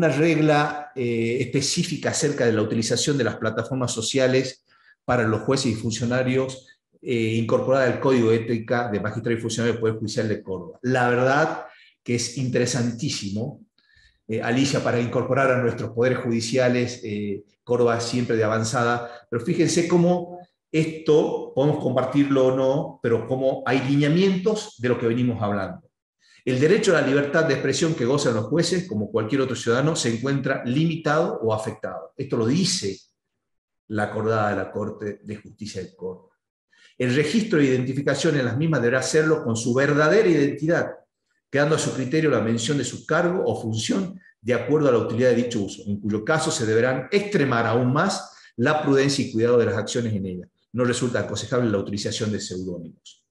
regla específica acerca de la utilización de las plataformas sociales para los jueces y funcionarios incorporada al Código de Ética de Magistrados y Funcionarios del Poder Judicial de Córdoba. La verdad que es interesantísimo. Alicia, para incorporar a nuestros poderes judiciales, Córdoba siempre de avanzada, pero fíjense cómo esto, podemos compartirlo o no, pero cómo hay lineamientos de lo que venimos hablando. El derecho a la libertad de expresión que gozan los jueces, como cualquier otro ciudadano, se encuentra limitado o afectado. Esto lo dice la acordada de la Corte de Justicia de Córdoba. El registro de identificación en las mismas deberá hacerlo con su verdadera identidad, quedando a su criterio la mención de su cargo o función de acuerdo a la utilidad de dicho uso, en cuyo caso se deberán extremar aún más la prudencia y cuidado de las acciones en ella. No resulta aconsejable la utilización de seudónimos.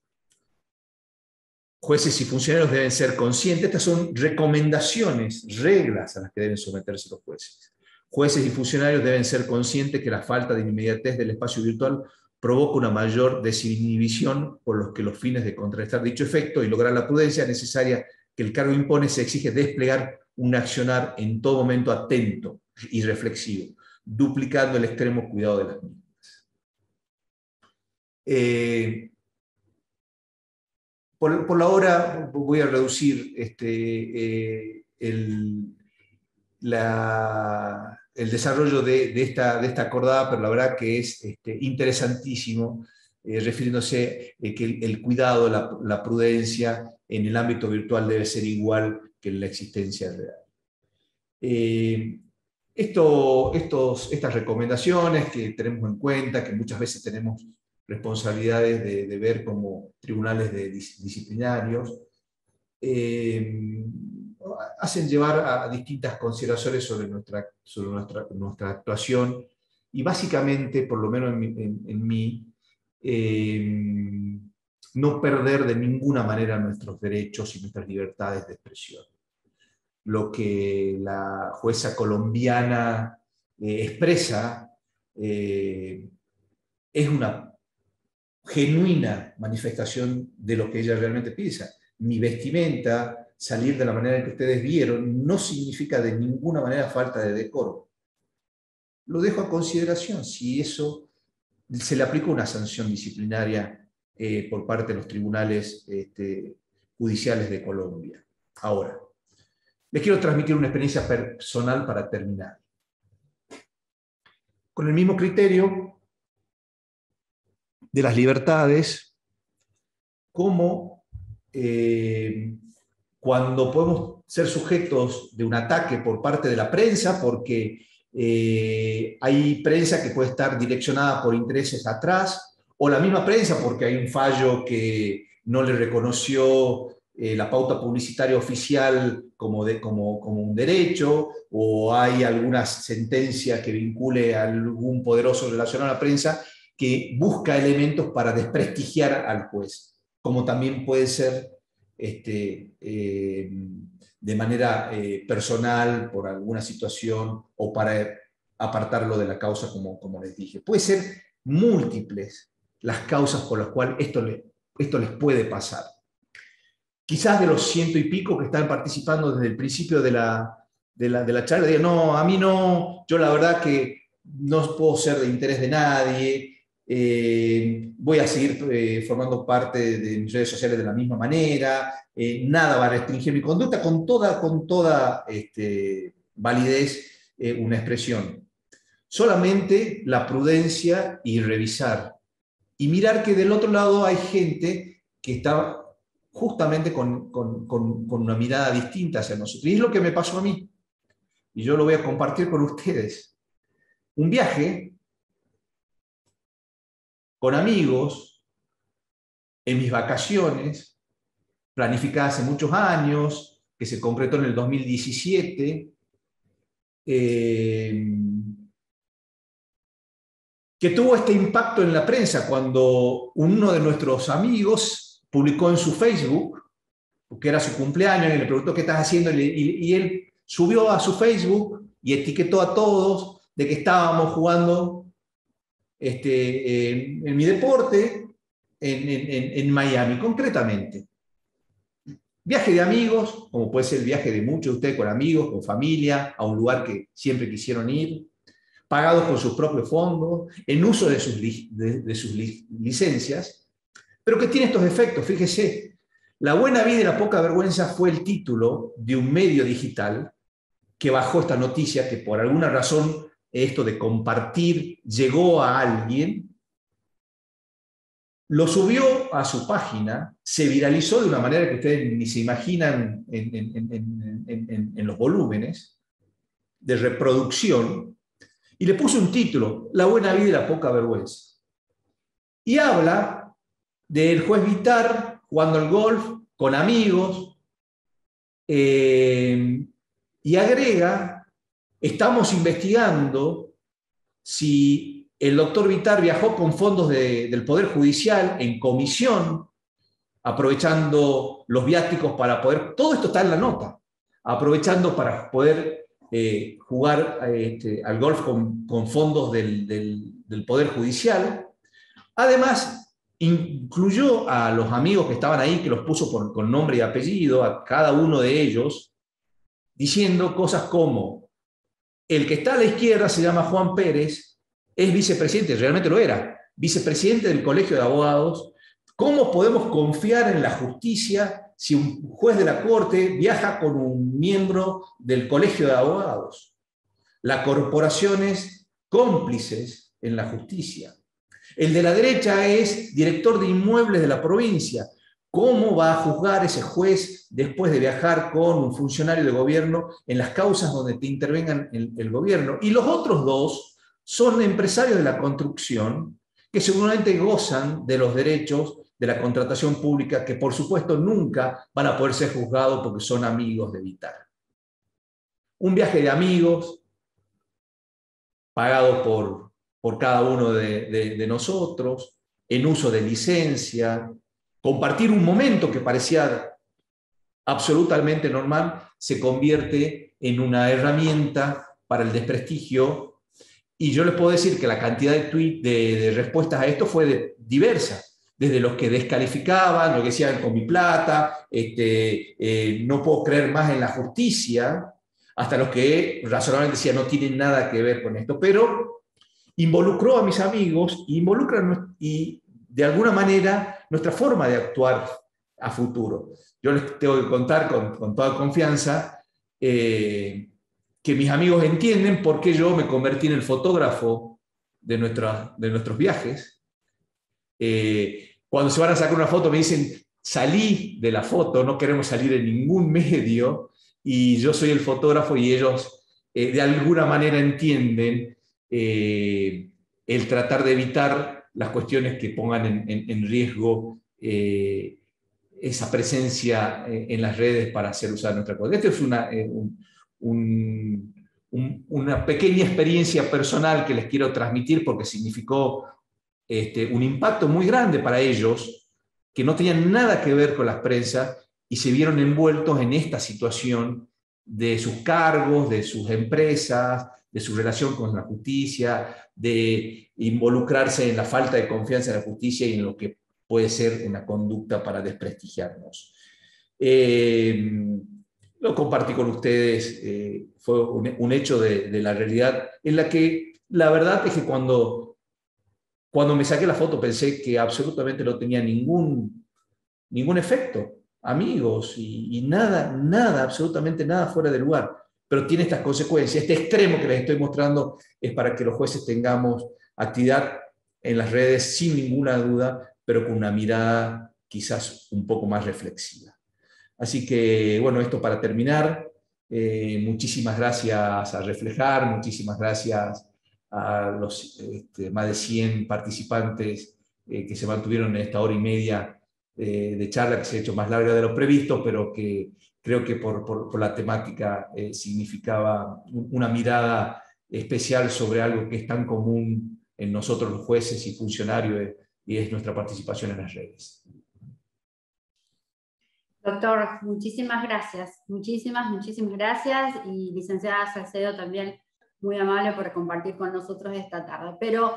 Jueces y funcionarios deben ser conscientes, estas son recomendaciones, reglas a las que deben someterse los jueces. Jueces y funcionarios deben ser conscientes que la falta de inmediatez del espacio virtual provoca una mayor desinhibición, por lo que los fines de contrarrestar dicho efecto y lograr la prudencia necesaria que el cargo impone, se exige desplegar un accionar en todo momento atento y reflexivo, duplicando el extremo cuidado de las mismas. Por la hora voy a reducir el desarrollo de esta acordada, pero la verdad que es interesantísimo, refiriéndose que el cuidado, la prudencia en el ámbito virtual debe ser igual que en la existencia real. Estas recomendaciones que tenemos en cuenta, que muchas veces tenemos responsabilidades de ver como tribunales disciplinarios, hacen llevar a distintas consideraciones sobre nuestra actuación, y básicamente, por lo menos en mí, no perder de ninguna manera nuestros derechos y nuestras libertades de expresión. Lo que la jueza colombiana expresa es una genuina manifestación de lo que ella realmente piensa. Mi vestimenta, salir de la manera en que ustedes vieron, no significa de ninguna manera falta de decoro. Lo dejo a consideración si eso se le aplica una sanción disciplinaria por parte de los tribunales judiciales de Colombia. Ahora, les quiero transmitir una experiencia personal para terminar. Con el mismo criterio de las libertades, como cuando podemos ser sujetos de un ataque por parte de la prensa, porque hay prensa que puede estar direccionada por intereses atrás, o la misma prensa porque hay un fallo que no le reconoció la pauta publicitaria oficial como un derecho, o hay alguna sentencia que vincule a algún poderoso relacionado a la prensa que busca elementos para desprestigiar al juez, como también puede ser de manera personal por alguna situación o para apartarlo de la causa, como les dije. Puede ser múltiples las causas por las cuales esto les puede pasar. Quizás de los 100 y pico que están participando desde el principio de la charla, digan, no, a mí no, yo la verdad que no puedo ser de interés de nadie, voy a seguir formando parte de mis redes sociales de la misma manera, nada va a restringir mi conducta, con toda validez una expresión. Solamente la prudencia y revisar. Y mirar que del otro lado hay gente que está justamente con una mirada distinta hacia nosotros. Y es lo que me pasó a mí. Y yo lo voy a compartir con ustedes. Un viaje con amigos, en mis vacaciones, planificada hace muchos años, que se concretó en el 2017, que tuvo este impacto en la prensa cuando uno de nuestros amigos publicó en su Facebook, porque era su cumpleaños, y le preguntó qué estás haciendo, y él subió a su Facebook y etiquetó a todos de que estábamos jugando en mi deporte en Miami, concretamente. Viaje de amigos, como puede ser el viaje de muchos de ustedes con amigos, con familia, a un lugar que siempre quisieron ir, pagados con sus propios fondos, en uso de sus licencias, pero que tiene estos efectos. Fíjese, La buena vida y la poca vergüenza fue el título de un medio digital que bajó esta noticia, que por alguna razón esto de compartir llegó a alguien, lo subió a su página, se viralizó de una manera que ustedes ni se imaginan en los volúmenes de reproducción, y le puso un título, La buena vida y la poca vergüenza. Y habla del juez Vitar jugando al golf con amigos, y agrega, estamos investigando si el doctor Vitar viajó con fondos del Poder Judicial en comisión, aprovechando los viáticos para poder, todo esto está en la nota, aprovechando para poder jugar al golf con fondos del Poder Judicial. Además, incluyó a los amigos que estaban ahí, que los puso con nombre y apellido, a cada uno de ellos, diciendo cosas como, el que está a la izquierda se llama Juan Pérez, es vicepresidente, realmente lo era, vicepresidente del Colegio de Abogados. ¿Cómo podemos confiar en la justicia si un juez de la Corte viaja con un miembro del Colegio de Abogados? La corporación es cómplices en la justicia. El de la derecha es director de inmuebles de la provincia. ¿Cómo va a juzgar ese juez después de viajar con un funcionario de gobierno en las causas donde te intervengan el gobierno? Y los otros dos son empresarios de la construcción que seguramente gozan de los derechos de la contratación pública, que por supuesto nunca van a poder ser juzgados porque son amigos de Vitar. Un viaje de amigos, pagado por cada uno de nosotros, en uso de licencia, compartir un momento que parecía absolutamente normal, se convierte en una herramienta para el desprestigio. Y yo les puedo decir que la cantidad de tweets, de respuestas a esto fue diversa. Desde los que descalificaban, los que decían con mi plata, no puedo creer más en la justicia, hasta los que razonablemente decían no tienen nada que ver con esto. Pero involucró a mis amigos, y de alguna manera nuestra forma de actuar a futuro. Yo les tengo que contar con toda confianza que mis amigos entienden por qué yo me convertí en el fotógrafo de nuestros viajes. Cuando se van a sacar una foto me dicen, salí de la foto, no queremos salir en ningún medio, y yo soy el fotógrafo y ellos de alguna manera entienden el tratar de evitar las cuestiones que pongan en riesgo esa presencia en las redes para hacer usar nuestra cosa. Esta es una pequeña experiencia personal que les quiero transmitir porque significó un impacto muy grande para ellos, que no tenían nada que ver con las prensas y se vieron envueltos en esta situación de sus cargos, de sus empresas, de su relación con la justicia, de involucrarse en la falta de confianza en la justicia y en lo que puede ser una conducta para desprestigiarnos. Lo compartí con ustedes, fue un hecho de la realidad en la que la verdad es que cuando me saqué la foto pensé que absolutamente no tenía ningún efecto, amigos, y nada, absolutamente nada fuera de lugar. Pero tiene estas consecuencias. Este extremo que les estoy mostrando es para que los jueces tengamos actividad en las redes sin ninguna duda, pero con una mirada quizás un poco más reflexiva. Así que, bueno, esto para terminar. Muchísimas gracias a Reflejar, muchísimas gracias a los más de 100 participantes que se mantuvieron en esta hora y media de charla, que se ha hecho más larga de lo previsto, pero que creo que por la temática significaba una mirada especial sobre algo que es tan común en nosotros los jueces y funcionarios, y es nuestra participación en las redes. Doctor, muchísimas gracias, muchísimas gracias, y licenciada Salcedo también muy amable por compartir con nosotros esta tarde. Pero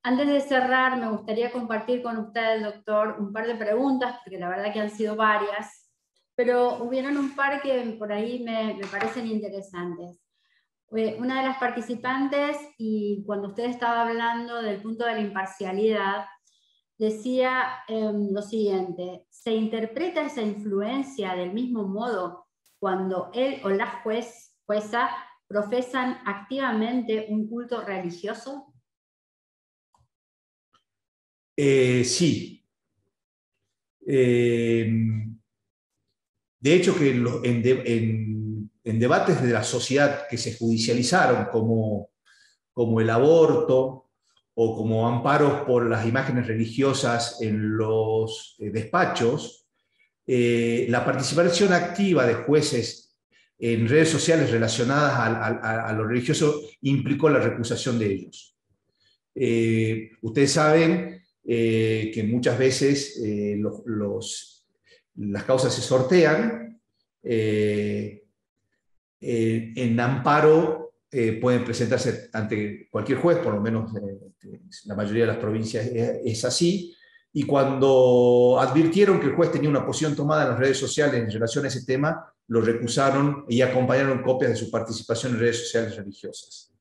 antes de cerrar, me gustaría compartir con usted, doctor, un par de preguntas, porque la verdad que han sido varias, pero hubieron un par que por ahí me parecen interesantes. Una de las participantes, y cuando usted estaba hablando del punto de la imparcialidad, decía lo siguiente: ¿se interpreta esa influencia del mismo modo cuando él o la jueza profesan activamente un culto religioso? Sí. De hecho, que en debates de la sociedad que se judicializaron, como el aborto, o como amparos por las imágenes religiosas en los despachos, la participación activa de jueces en redes sociales relacionadas a lo religioso implicó la recusación de ellos. Ustedes saben que muchas veces las causas se sortean. En amparo pueden presentarse ante cualquier juez, por lo menos la mayoría de las provincias es así, y cuando advirtieron que el juez tenía una posición tomada en las redes sociales en relación a ese tema, lo recusaron y acompañaron copias de su participación en redes sociales religiosas.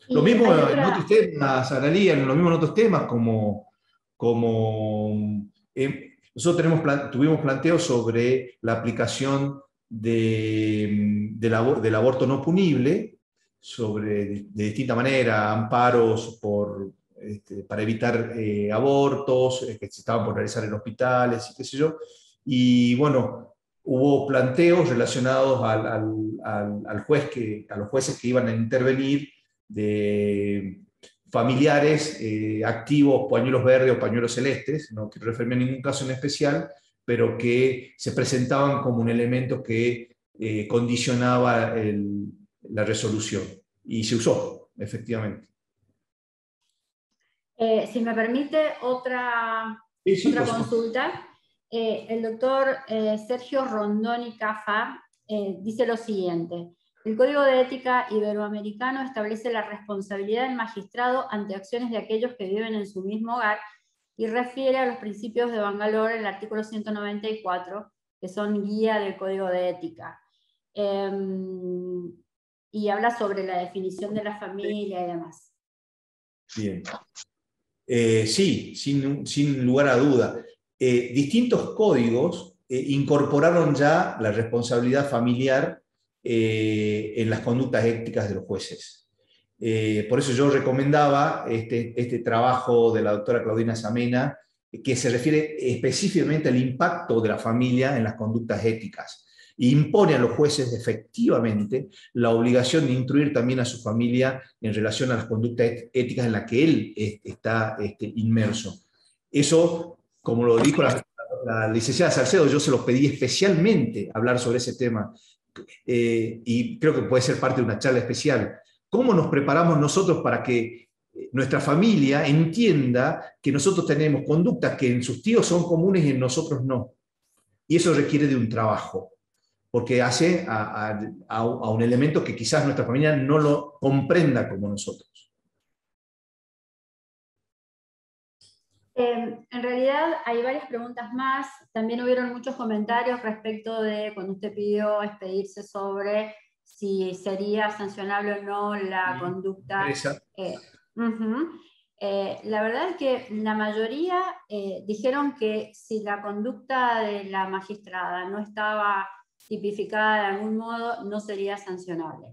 Lo mismo en otros temas, Analía, lo mismo en otros temas, como nosotros tuvimos planteos sobre la aplicación del aborto no punible, de distinta manera, amparos por para evitar abortos que se estaban por realizar en hospitales y qué sé yo. Y bueno, hubo planteos relacionados al juez a los jueces que iban a intervenir de familiares activos, pañuelos verdes o pañuelos celestes, no quiero referirme a ningún caso en especial, pero que se presentaban como un elemento que condicionaba la resolución. Y se usó, efectivamente. Si me permite, otra consulta. El doctor Sergio Rondoni Cafa dice lo siguiente: el Código de Ética Iberoamericano establece la responsabilidad del magistrado ante acciones de aquellos que viven en su mismo hogar y refiere a los principios de Bangalore en el artículo 194, que son guía del Código de Ética. Y habla sobre la definición de la familia y demás. Bien. Sí, sin lugar a duda. Distintos códigos incorporaron ya la responsabilidad familiar en las conductas éticas de los jueces. Por eso yo recomendaba este trabajo de la doctora Claudina Samena, que se refiere específicamente al impacto de la familia en las conductas éticas. E impone a los jueces efectivamente la obligación de instruir también a su familia en relación a las conductas éticas en las que él está inmerso. Eso, como lo dijo la licenciada Salcedo, yo se los pedí especialmente hablar sobre ese tema, y creo que puede ser parte de una charla especial. ¿Cómo nos preparamos nosotros para que nuestra familia entienda que nosotros tenemos conductas que en sus tíos son comunes y en nosotros no? Y eso requiere de un trabajo, porque hace a un elemento que quizás nuestra familia no lo comprenda como nosotros. En realidad hay varias preguntas más. También hubieron muchos comentarios respecto de cuando usted pidió expedirse sobre si sería sancionable o no la conducta. La verdad es que la mayoría dijeron que si la conducta de la magistrada no estaba tipificada de algún modo, no sería sancionable,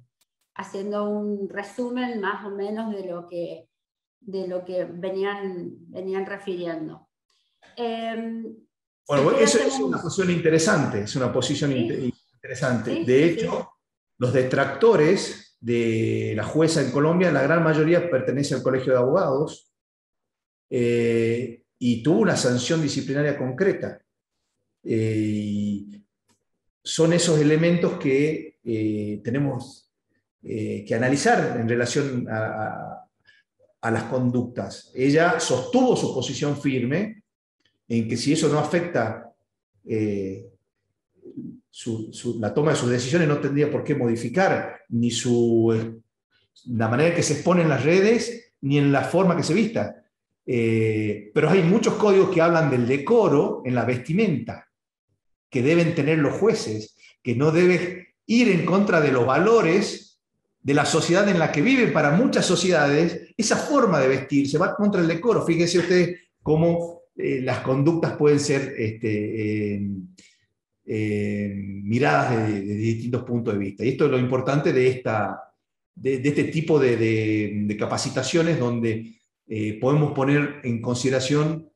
haciendo un resumen más o menos de lo que venían refiriendo. Bueno, eso es una posición interesante, es una posición interesante. Sí, de hecho, los detractores de la jueza en Colombia, la gran mayoría pertenece al Colegio de Abogados, y tuvo una sanción disciplinaria concreta. Y son esos elementos que tenemos que analizar en relación a las conductas. Ella sostuvo su posición firme en que si eso no afecta la toma de sus decisiones, no tendría por qué modificar ni la manera en que se expone en las redes, ni en la forma que se vista. Pero hay muchos códigos que hablan del decoro en la vestimenta, que deben tener los jueces, que no deben ir en contra de los valores de la sociedad en la que viven. Para muchas sociedades, esa forma de vestir se va contra el decoro. Fíjense ustedes cómo las conductas pueden ser miradas de distintos puntos de vista. Y esto es lo importante de este tipo de capacitaciones, donde podemos poner en consideración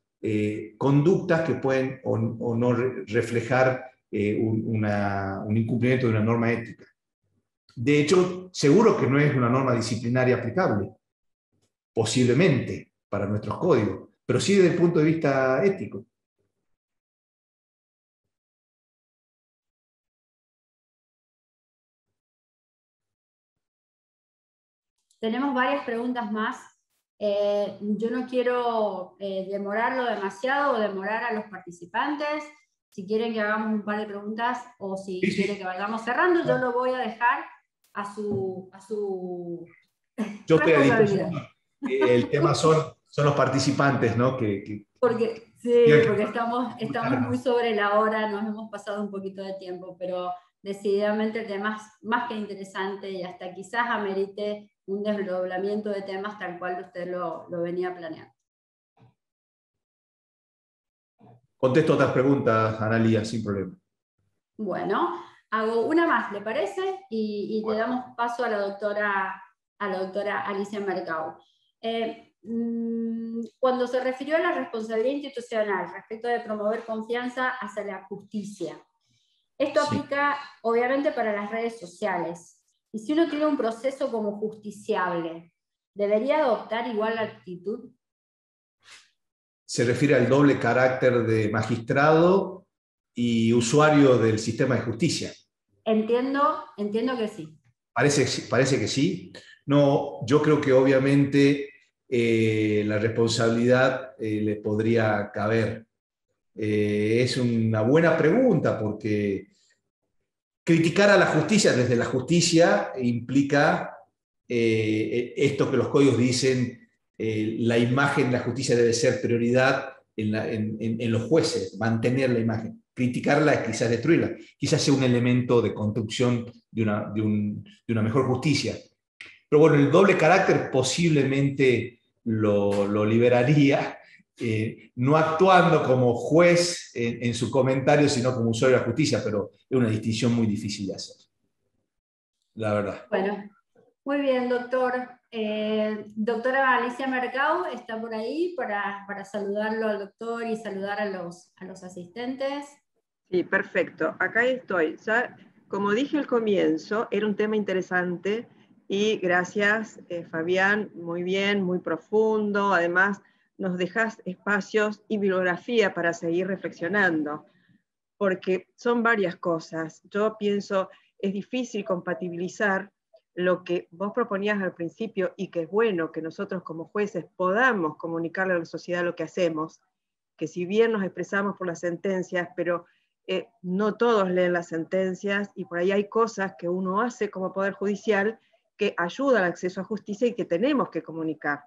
conductas que pueden o no reflejar un incumplimiento de una norma ética. De hecho, seguro que no es una norma disciplinaria aplicable, posiblemente, para nuestros códigos, pero sí desde el punto de vista ético. Tenemos varias preguntas más. Yo no quiero demorarlo demasiado o demorar a los participantes. Si quieren que hagamos un par de preguntas o si quieren que vayamos cerrando, yo lo voy a dejar a su yo estoy a disposición. El tema son los participantes, ¿no? Porque estamos muy sobre la hora, nos hemos pasado un poquito de tiempo, pero decididamente el tema es más que interesante y hasta quizás amerite un desdoblamiento de temas tal cual usted lo venía planeando. Contesto otras preguntas, Analía, sin problema. Bueno, hago una más, ¿le parece? Y le damos paso a la doctora Alicia Mercado. cuando se refirió a la responsabilidad institucional respecto de promover confianza hacia la justicia. Esto Sí. aplica obviamente para las redes sociales. Y si uno tiene un proceso como justiciable, ¿debería adoptar igual actitud? Se refiere al doble carácter de magistrado y usuario del sistema de justicia. Entiendo que sí. Parece que sí. No, yo creo que obviamente la responsabilidad le podría caber. Es una buena pregunta porque criticar a la justicia desde la justicia implica esto que los códigos dicen, la imagen de la justicia debe ser prioridad en los jueces, mantener la imagen. Criticarla es quizás destruirla, quizás sea un elemento de construcción de una mejor justicia. Pero bueno, el doble carácter posiblemente lo liberaría, no actuando como juez en su comentario, sino como usuario de la justicia, pero es una distinción muy difícil de hacer, la verdad. Bueno, muy bien, doctor. Doctora Alicia Mercado está por ahí para saludarlo al doctor y saludar a los asistentes. Sí, perfecto. Acá estoy. Ya, como dije al comienzo, era un tema interesante y gracias, Fabián, muy bien, muy profundo. Además, nos dejas espacios y bibliografía para seguir reflexionando, porque son varias cosas. Yo pienso, es difícil compatibilizar lo que vos proponías al principio y que es bueno que nosotros como jueces podamos comunicarle a la sociedad lo que hacemos, que si bien nos expresamos por las sentencias, pero no todos leen las sentencias y por ahí hay cosas que uno hace como Poder Judicial que ayudan al acceso a justicia y que tenemos que comunicar.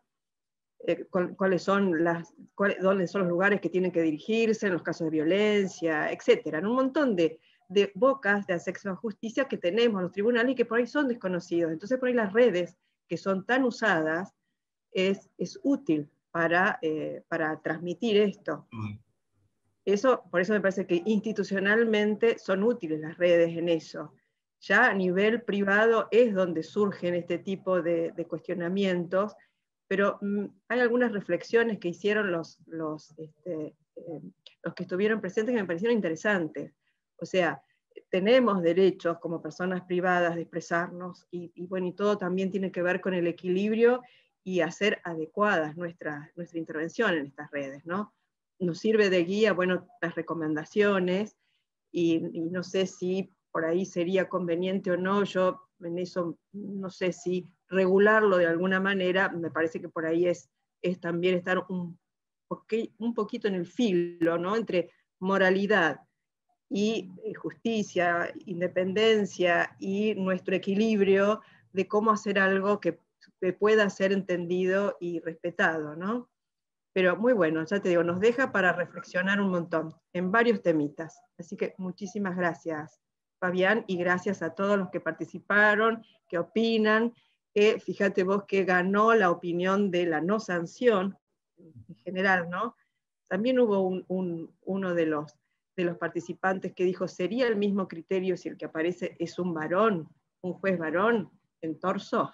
Dónde son los lugares que tienen que dirigirse en los casos de violencia, etcétera. Un montón de bocas de acceso a justicia que tenemos en los tribunales y que por ahí son desconocidos. Entonces por ahí las redes que son tan usadas es útil para transmitir esto. Por eso me parece que institucionalmente son útiles las redes en eso. Ya a nivel privado es donde surgen este tipo de cuestionamientos, pero hay algunas reflexiones que hicieron los que estuvieron presentes que me parecieron interesantes. O sea, tenemos derechos como personas privadas de expresarnos, y todo también tiene que ver con el equilibrio y hacer adecuadas nuestra intervención en estas redes, ¿no? Nos sirve de guía, las recomendaciones, y no sé si por ahí sería conveniente o no, yo en eso no sé si regularlo de alguna manera, me parece que por ahí es también estar un poquito en el filo, ¿no? Entre moralidad y justicia, independencia y nuestro equilibrio de cómo hacer algo que pueda ser entendido y respetado, ¿no? Pero muy bueno, ya te digo, nos deja para reflexionar un montón en varios temitas. Así que muchísimas gracias, Fabián, y gracias a todos los que participaron, que opinan, que fíjate vos que ganó la opinión de la no sanción, en general, ¿no? También hubo uno de los participantes que dijo, ¿sería el mismo criterio si el que aparece es un varón, un juez varón en torso?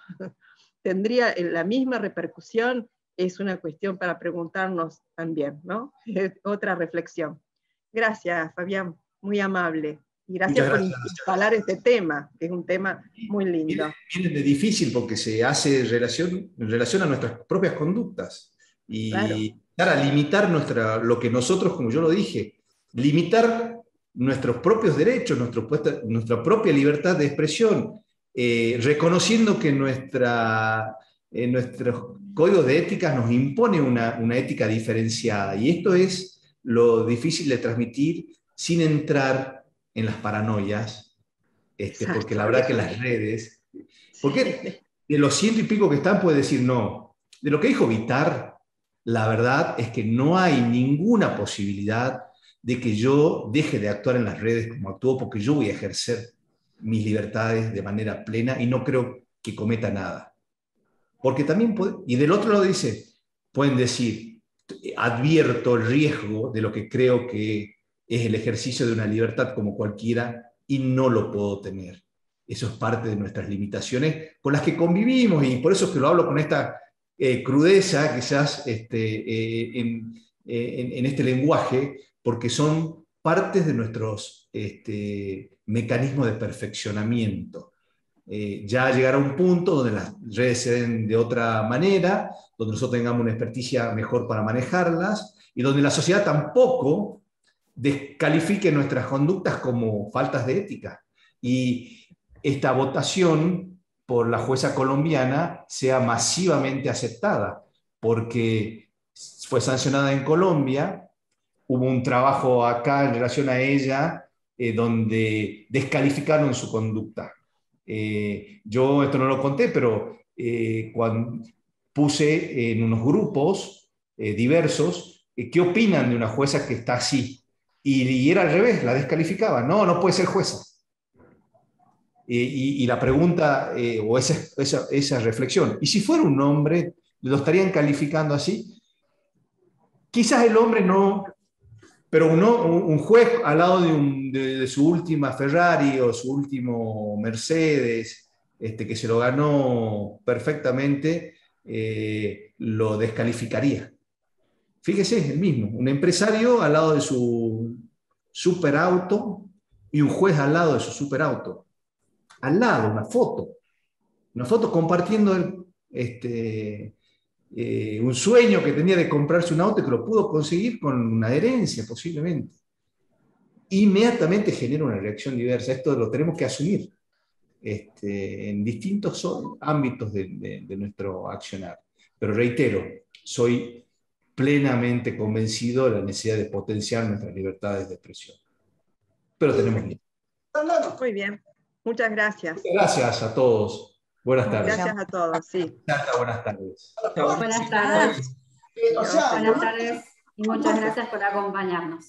¿Tendría la misma repercusión? Es una cuestión para preguntarnos también, ¿no? Otra reflexión. Gracias, Fabián, muy amable. Y gracias por instalar este tema, que es un tema muy lindo. Viene de difícil porque se hace en relación a nuestras propias conductas. Y claro, para limitar lo que nosotros, como yo lo dije, limitar nuestros propios derechos, nuestra propia libertad de expresión, reconociendo que nuestros códigos de ética nos impone una ética diferenciada. Y esto es lo difícil de transmitir sin entrar en las paranoias, porque la verdad que las redes, porque de los 100 y pico que están puede decir no. De lo que dijo Vitar, la verdad es que no hay ninguna posibilidad de que yo deje de actuar en las redes como actúo, porque yo voy a ejercer mis libertades de manera plena y no creo que cometa nada. Porque también y del otro lado pueden decir, advierto el riesgo de lo que creo que es el ejercicio de una libertad como cualquiera y no lo puedo tener. Eso es parte de nuestras limitaciones con las que convivimos, y por eso es que lo hablo con esta crudeza quizás en este lenguaje, porque son partes de nuestros mecanismos de perfeccionamiento. Ya llegará un punto donde las redes se den de otra manera, donde nosotros tengamos una experticia mejor para manejarlas, y donde la sociedad tampoco descalifique nuestras conductas como faltas de ética. Y esta votación por la jueza colombiana sea masivamente aceptada, porque fue sancionada en Colombia, hubo un trabajo acá en relación a ella, donde descalificaron su conducta. Yo esto no lo conté, pero cuando puse en unos grupos diversos, ¿qué opinan de una jueza que está así? Y era al revés, la descalificaba. No, no puede ser jueza. Y la pregunta, o esa reflexión, ¿y si fuera un hombre, lo estarían calificando así? Quizás el hombre no, pero un juez al lado de su última Ferrari o su último Mercedes, que se lo ganó perfectamente, lo descalificaría. Fíjese, el mismo, un empresario al lado de su superauto y un juez al lado de su superauto. Al lado, una foto compartiendo un sueño que tenía de comprarse un auto, que lo pudo conseguir con una herencia posiblemente. Inmediatamente genera una reacción diversa. Esto lo tenemos que asumir en distintos ámbitos de nuestro accionar. Pero reitero, soy plenamente convencido de la necesidad de potenciar nuestras libertades de expresión. Pero tenemos que... Muy bien, muchas gracias. Muchas gracias a todos. Buenas tardes. Gracias a todos, sí. Buenas tardes. Buenas tardes. Buenas tardes y muchas gracias por acompañarnos.